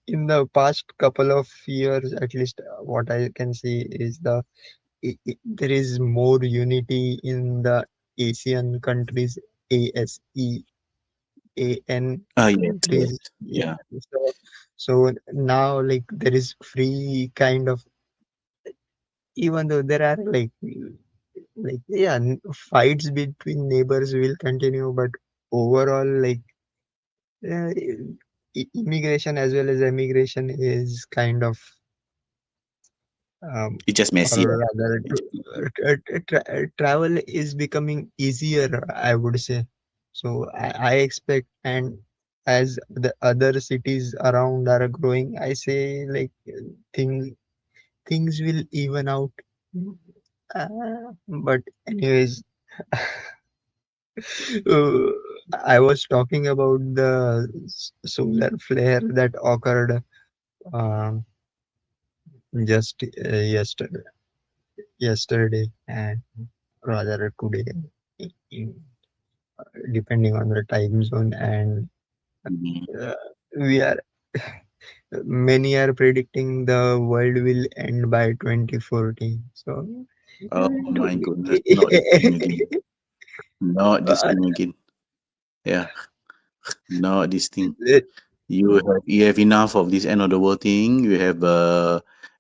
Speaker 1: in the past couple of years, at least what I can see is there is more unity in the Asian countries, ASEAN
Speaker 2: Yes, yes.
Speaker 1: countries. Yeah.
Speaker 2: Yeah.
Speaker 1: So now like there is free kind of, even though there are like yeah fights between neighbors will continue, but overall like uh, immigration as well as immigration is kind of
Speaker 2: It's just messy.
Speaker 1: or rather travel is becoming easier, I would say. So I expect, and as the other cities around are growing, I say like thing things will even out. But anyways, uh, I was talking about the solar flare that occurred um, just yesterday and rather today, in, depending on the time zone, and
Speaker 2: Mhm.
Speaker 1: uh, we are many are predicting the world will end by 2040. So
Speaker 2: Oh my goodness. Not this thing again. Not this thing again. Yeah. Not this thing. You have enough of this end of the world thing. You have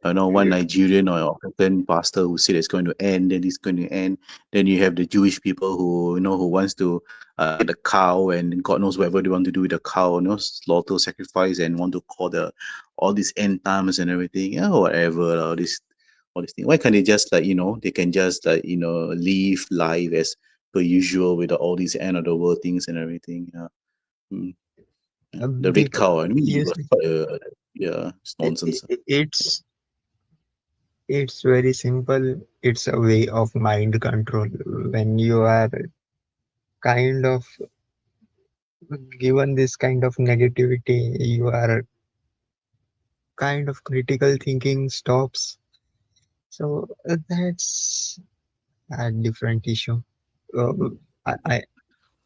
Speaker 2: one Nigerian or African pastor who said it's going to end, then it's going to end. Then you have the Jewish people who wants to get a cow and God knows whatever they want to do with the cow, slaughter, sacrifice, and want to call the all these end times and everything. Yeah, whatever, all this thing. Why can't they just they can just live life as per usual with all these end of the world things and everything. Yeah. Mm. Yeah. The red
Speaker 1: because
Speaker 2: cow. I mean, it
Speaker 1: you
Speaker 2: was
Speaker 1: see,
Speaker 2: quite yeah, it's nonsense.
Speaker 1: it's very simple. It's a way of mind control. When you are kind of given this kind of negativity, you are kind of critical thinking stops. So that's a different issue. Uh, I,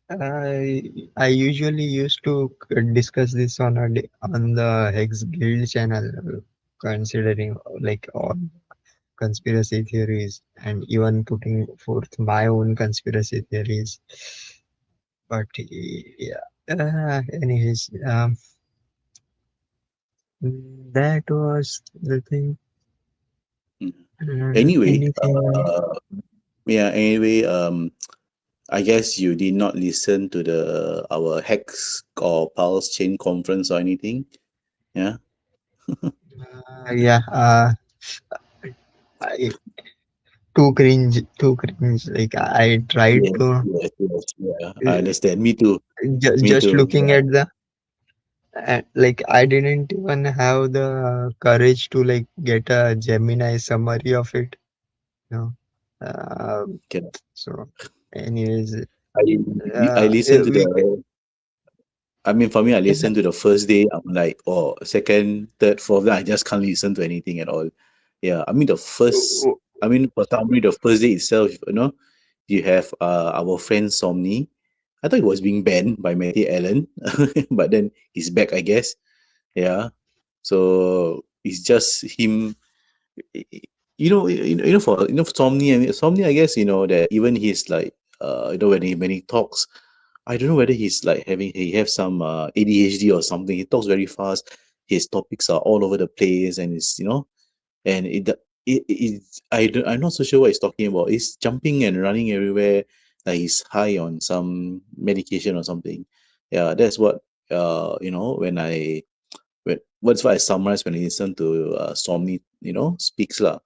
Speaker 1: I I usually used to discuss this on on the Hex Guild channel, considering like all conspiracy theories and even putting forth my own conspiracy theories. But yeah, anyways, that was the thing.
Speaker 2: Mm. Anyway,
Speaker 1: Anything?
Speaker 2: yeah. Anyway, I guess you did not listen to the our Hex or Pulse Chain conference or anything. Yeah.
Speaker 1: Yeah, I, too cringe. Like I tried
Speaker 2: Yes,
Speaker 1: to
Speaker 2: yes, yes, yeah. I
Speaker 1: uh,
Speaker 2: understand. Me too. Me
Speaker 1: just
Speaker 2: too.
Speaker 1: looking at the like I didn't even have the courage to like get a Gemini summary of it. No. Um
Speaker 2: Yeah.
Speaker 1: so, anyways,
Speaker 2: I listened to
Speaker 1: we
Speaker 2: the. I mean, for me, I
Speaker 1: can.
Speaker 2: listened to the first day. I'm like, oh, second, third, fourth. Then I just can't listen to anything at all. Yeah. I mean, the first. I mean, for some reason, the first day itself, you have our friend Somni. I thought he was being banned by Matty Allen, but then he's back, I guess. Yeah. So it's just him. For Somni, I guess that even he's like, when he talks, I don't know whether he's like he have some ADHD or something. He talks very fast. His topics are all over the place, and and I'm not so sure what he's talking about. He's jumping and running everywhere, like he's high on some medication or something. Yeah, that's what what's what I summarize when I listen to Somni, speaks lah.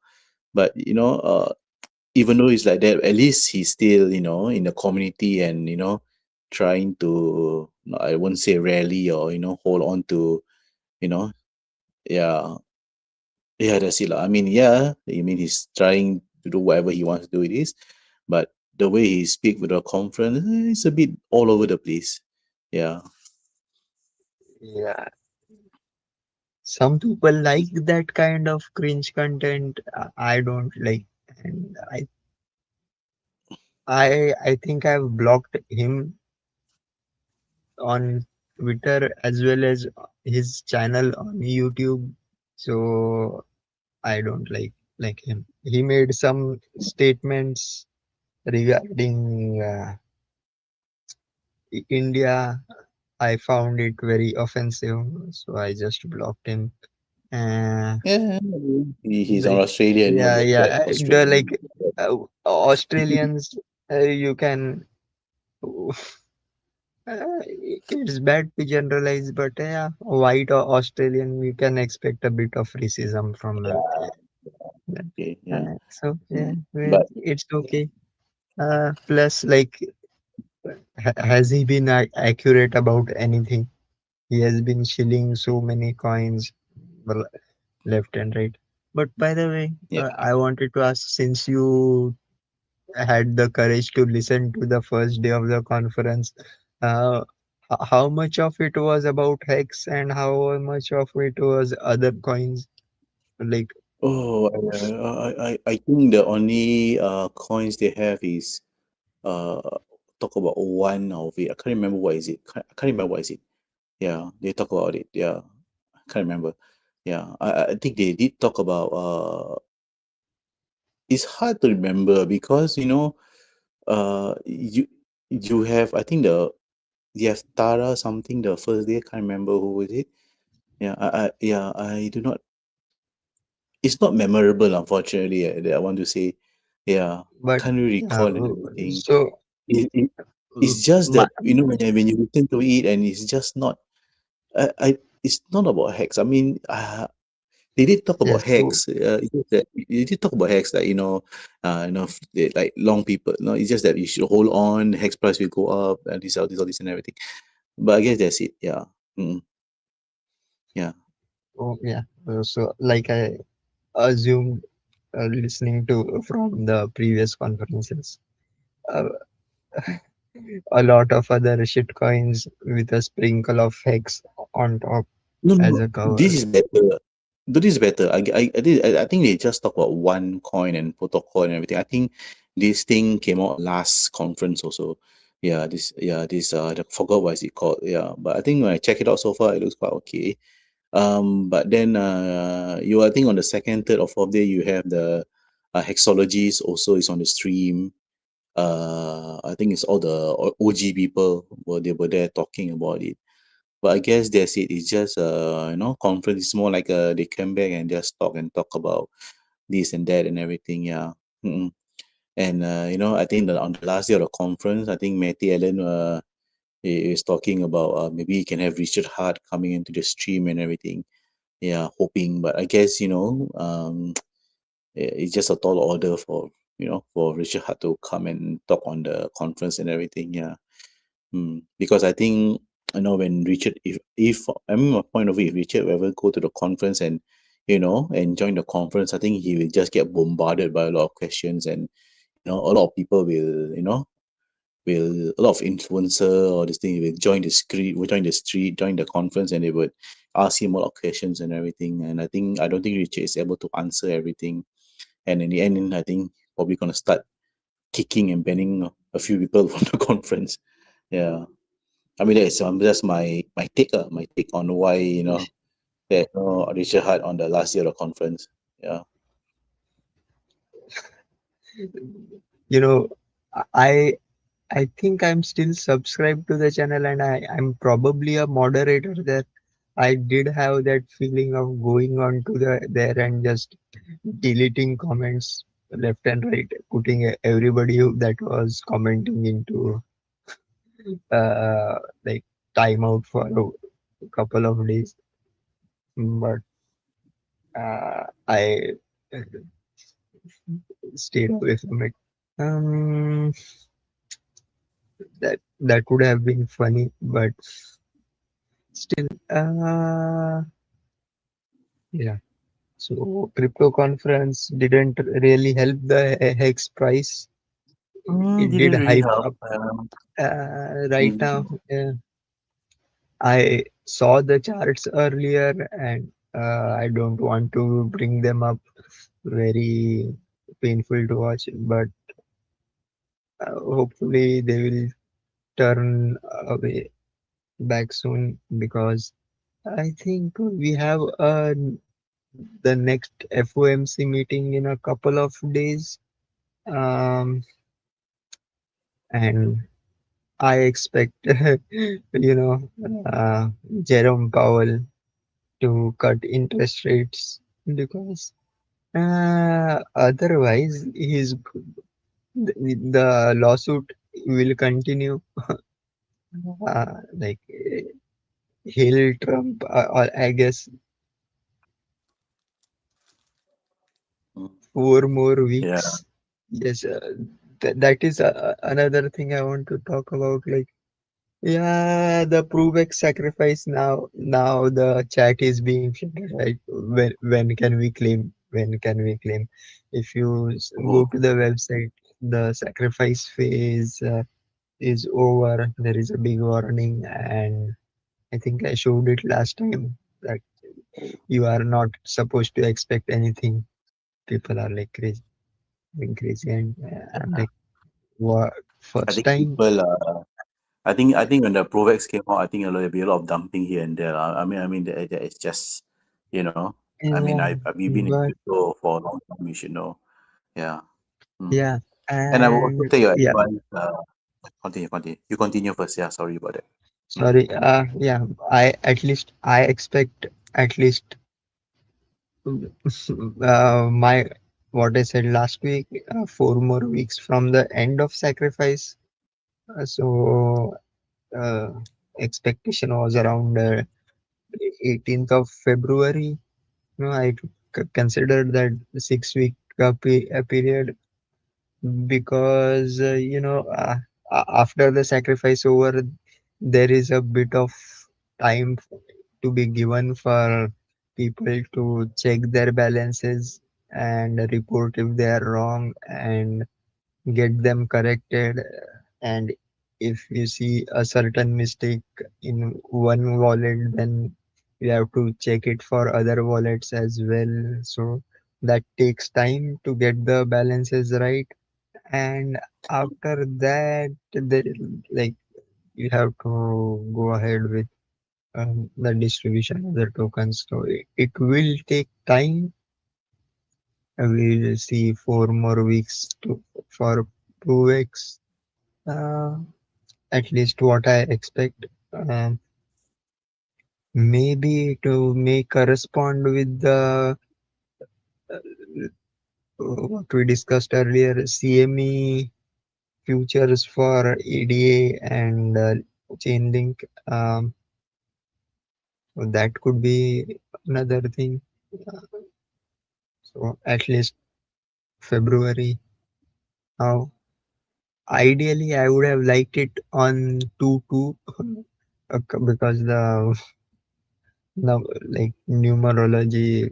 Speaker 2: But even though he's like that, at least he's still in the community and trying to, no, I won't say rally or hold on to, you know yeah, yeah, that's it lah. I mean, yeah, I mean he's trying to do whatever he wants to do it is, but the way he speak with the conference, it's a bit all over the place. Yeah.
Speaker 1: Yeah, some people like that kind of cringe content. I don't like, and I think I've blocked him on Twitter as well as his channel on YouTube. So I don't like him. He made some statements regarding India. I found it very offensive, so I just blocked him. Uh,
Speaker 2: Yeah, he's on
Speaker 1: like
Speaker 2: Australia,
Speaker 1: yeah,
Speaker 2: that's
Speaker 1: yeah.
Speaker 2: that
Speaker 1: The
Speaker 2: Australian.
Speaker 1: like Australians, you can. It's bad to generalize, but yeah, white or Australian, we can expect a bit of racism from them. Yeah.
Speaker 2: Okay, yeah.
Speaker 1: So yeah,
Speaker 2: Mm.
Speaker 1: well,
Speaker 2: But
Speaker 1: it's okay. Plus, like, has he been accurate about anything? He has been shilling so many coins, well, left and right. But by the way,
Speaker 2: yeah.
Speaker 1: I wanted to ask, since you had the courage to listen to the first day of the conference, uh, how much of it was about Hex and how much of it was other coins? Like,
Speaker 2: Oh, I think the only coins they have is uh talk about one of it. I can't remember what is it. I can't remember what is it. Yeah, they talk about it. Yeah, I can't remember. Yeah, I think they did talk about it's hard to remember because you have, I think you have Tara something the first day. I can't remember who was it. Yeah, I do not. It's not memorable, unfortunately. That I want to say. Yeah, I
Speaker 1: but
Speaker 2: can't really
Speaker 1: yeah,
Speaker 2: recall and everything.
Speaker 1: so
Speaker 2: It's just
Speaker 1: my,
Speaker 2: that when you listen to it and it's just not. It's not about Hex. I mean, they did talk about
Speaker 1: yes, so
Speaker 2: Hex. It's just that they did talk about Hex, like like long people. No, it's just that you should hold on. Hex price will go up, and all this, and everything. But I guess that's it. Yeah. Mm, yeah.
Speaker 1: oh, yeah, so like I assumed, listening to from the previous conferences. Uh, a lot of other shit coins with a sprinkle of hex on top
Speaker 2: No, no,
Speaker 1: as
Speaker 2: no.
Speaker 1: a
Speaker 2: This
Speaker 1: cover.
Speaker 2: is better. Though this is better. I think they just talk about one coin and protocol and everything. I think this thing came out last conference also. I forgot what is it called. Yeah, but I think when I check it out so far, it looks quite okay. But then I think on the second, third, or fourth day, you have the hexologies also is on the stream. I think it's all the OG people were there talking about it. But I guess that's it. It's just conference. It's more like they come back and just talk about this and that and everything. Yeah. Mm-mm. And I think that on the last day of the conference, I think Matty Allen is talking about maybe he can have Richard Hart coming into the stream and everything. Yeah, hoping. But I guess it's just a tall order for for Richard Hart to come and talk on the conference and everything. Yeah. Because I think when Richard, if I mean my point of view, if Richard will ever go to the conference and and join the conference, I think he will just get bombarded by a lot of questions, and a lot of people will a lot of influencer or this thing will join the street, join the conference, and they would ask him a lot of questions and everything. And I don't think Richard is able to answer everything. And in the end, I think probably gonna start kicking and banning a few people from the conference. Yeah. I mean, that's my take on why there's no Richard Hart on the last year of conference. Yeah.
Speaker 1: You know, I I think I'm still subscribed to the channel and I'm probably a moderator there. I did have that feeling of going on to there and just deleting comments left and right, putting everybody that was commenting into uh, like timeout for a couple of days. But I stayed away from it. Um, that would have been funny, but still, yeah. So crypto conference didn't really help the hex price. It did
Speaker 2: Didn't really
Speaker 1: hype
Speaker 2: help.
Speaker 1: up. Right now,
Speaker 2: Mm,
Speaker 1: I saw the charts earlier, and I don't want to bring them up. Very painful to watch, but hopefully they will turn away back soon because I think we have the next FOMC meeting in a couple of days. Um, and I expect, uh, Jerome Powell to cut interest rates because otherwise the lawsuit will continue. Like Hill Trump, or I guess
Speaker 2: mm.
Speaker 1: 4 more
Speaker 2: Yeah.
Speaker 1: weeks. Yes, that is another thing I want to talk about. Like, yeah, the Provex sacrifice now. Now the chat is being flooded, right? When can we claim? When can we claim? If you go
Speaker 2: Oh,
Speaker 1: to the website, the sacrifice phase is over. There is a big warning, and I think I showed it last time that you are not supposed to expect anything. People are like crazy, being crazy, and I'm like, what?
Speaker 2: I
Speaker 1: First
Speaker 2: think
Speaker 1: time?
Speaker 2: people. I think when the Provex came out, I think there'll be a lot of dumping here and there. I mean, that it's just, you know. I mean,
Speaker 1: Yeah,
Speaker 2: we've been in
Speaker 1: but
Speaker 2: crypto for a long time. You should know. Yeah. Mm.
Speaker 1: yeah,
Speaker 2: And I will also
Speaker 1: and
Speaker 2: take your
Speaker 1: yeah.
Speaker 2: advice. Continue. You continue first. Yeah. Sorry about that. Mm.
Speaker 1: Sorry, yeah, I expect at least my what I said last week, 4 more weeks from the end of sacrifice. So expectation was around 18th of February. No, I considered that 6 week period because after the sacrifice over, there is a bit of time to be given for people to check their balances and report if they are wrong and get them corrected. And if you see a certain mistake in one wallet, then you have to check it for other wallets as well. So that takes time to get the balances right. And after that, there, like you have to go ahead with the distribution of the tokens. So it will take time. We will see 4 more weeks to for ProX. Uh, at least what I expect. Um, Maybe to may correspond with the what we discussed earlier, CME futures for EDA and Chainlink. Um, so that could be another thing. So at least February. Now, ideally, I would have liked it on 2-2 because the like numerology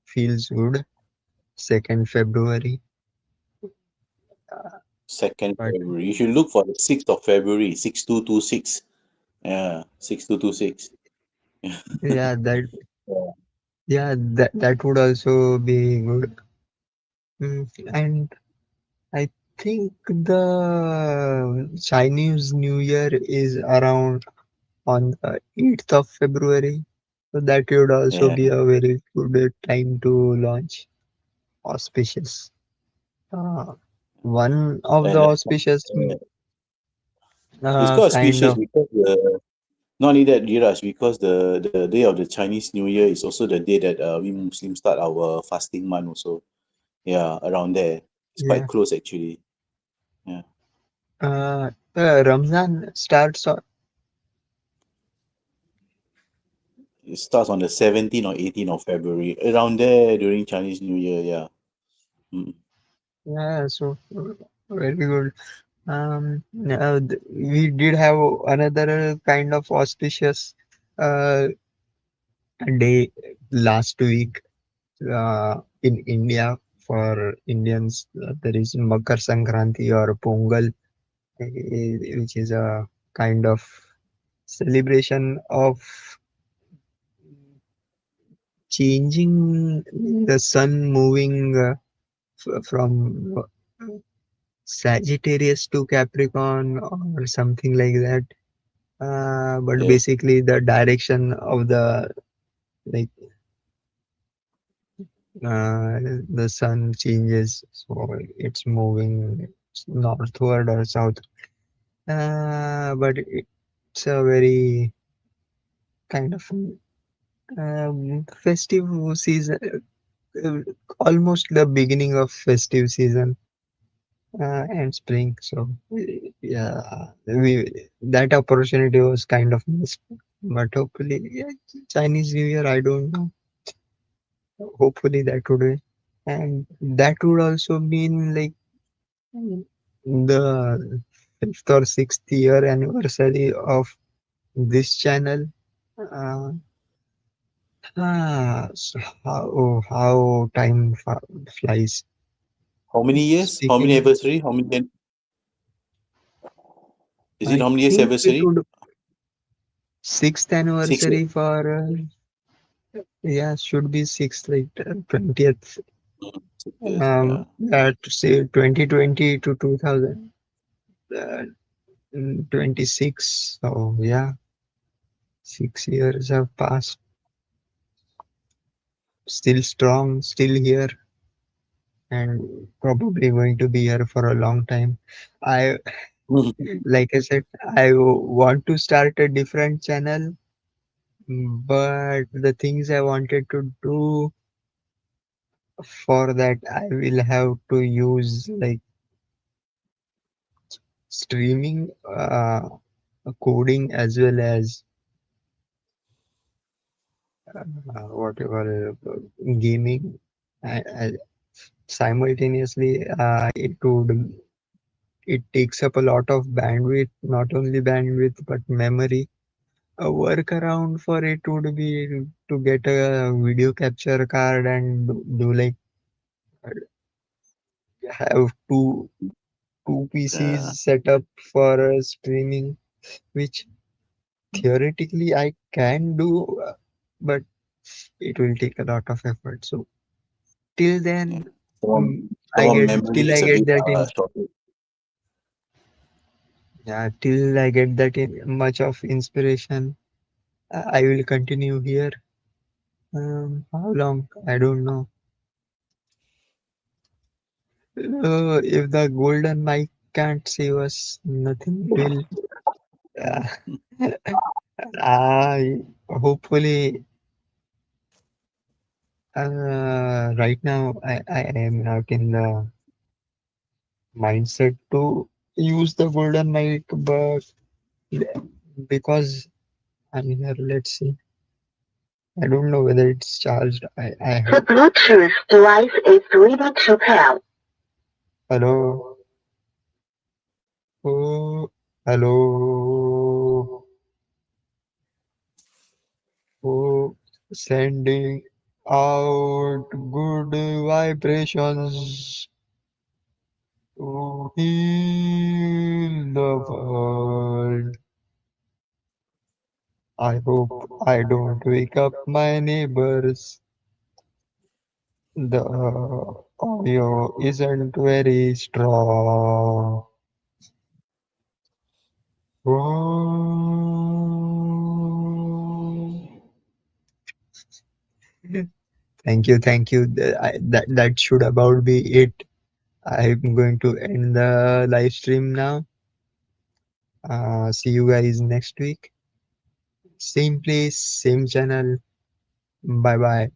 Speaker 1: feels good. 2nd February,
Speaker 2: Second
Speaker 1: but
Speaker 2: February. You should look for the 6th of February, 6226. Yeah, 6226.
Speaker 1: yeah, that
Speaker 2: Yeah.
Speaker 1: yeah that would also be good. And I think the Chinese New Year is around on the 8th of February. So that would also
Speaker 2: Yeah.
Speaker 1: be a very good time to launch auspicious. Uh, One of the
Speaker 2: And
Speaker 1: auspicious
Speaker 2: it's quite
Speaker 1: kind
Speaker 2: auspicious
Speaker 1: of,
Speaker 2: because not only that, Diraj, because the day of the Chinese New Year is also the day that we Muslims start our fasting month also. Yeah, around there. It's quite
Speaker 1: yeah.
Speaker 2: close actually. Yeah.
Speaker 1: Ramzan starts on,
Speaker 2: It starts on the 17th or 18th of February. Around there during Chinese New Year, yeah. Mm.
Speaker 1: yeah, so very good. We did have another kind of auspicious uh, day last week in India for Indians. There is Makar Sankranti or Pongal, which is a kind of celebration of changing the sun moving from Sagittarius to Capricorn or something like that. But
Speaker 2: Yeah.
Speaker 1: basically, the direction of the like uh, the sun changes, so it's moving northward or south. But it's a very kind of festive season, uh, almost the beginning of festive season and spring. So yeah, we that opportunity was kind of missed. But hopefully, yeah, Chinese New Year, I don't know. Hopefully that would be, and that would also mean like the 5th or 6th year anniversary of this channel. Uh, so how time flies.
Speaker 2: How many years? How many
Speaker 1: Speaking,
Speaker 2: anniversary? How many? Is it
Speaker 1: I
Speaker 2: how many years
Speaker 1: think it
Speaker 2: anniversary?
Speaker 1: would sixth
Speaker 2: 6 years.
Speaker 1: anniversary for yeah, should be sixth, like 20th.
Speaker 2: 6 years. Yeah.
Speaker 1: That say 2020 to 2026. So yeah, 6 years have passed. Still strong, still here, and probably going to be here for a long time. I, like I said, I want to start a different channel, but the things I wanted to do for that, I will have to use like streaming, coding, as well as whatever gaming. I simultaneously, it takes up a lot of bandwidth, not only bandwidth but memory. A workaround for it would be to get a video capture card and do like have two
Speaker 2: Yeah.
Speaker 1: PCs set up for streaming, which theoretically I can do. but it will take a lot of effort. So till
Speaker 2: Yeah.
Speaker 1: then,
Speaker 2: Our,
Speaker 1: I
Speaker 2: our
Speaker 1: get
Speaker 2: memory
Speaker 1: till I
Speaker 2: is a
Speaker 1: get
Speaker 2: bit
Speaker 1: that in
Speaker 2: shorter.
Speaker 1: yeah till I get that in much of inspiration. I will continue here. How long? I don't know. If the golden mic can't save us, nothing will. Uh, I hopefully right now I am not in the mindset to use the golden mic, but because I'm here, let's see. I don't know whether it's charged. I The hope. Bluetooth device is ready to pair. Hello. Oh, hello. Oh, sending out good vibrations to heal the world. I hope I don't wake up my neighbors. The audio isn't very strong. Oh. Thank you. That should about be it. I'm going to end the live stream now. See you guys next week. Same place, same channel. Bye bye.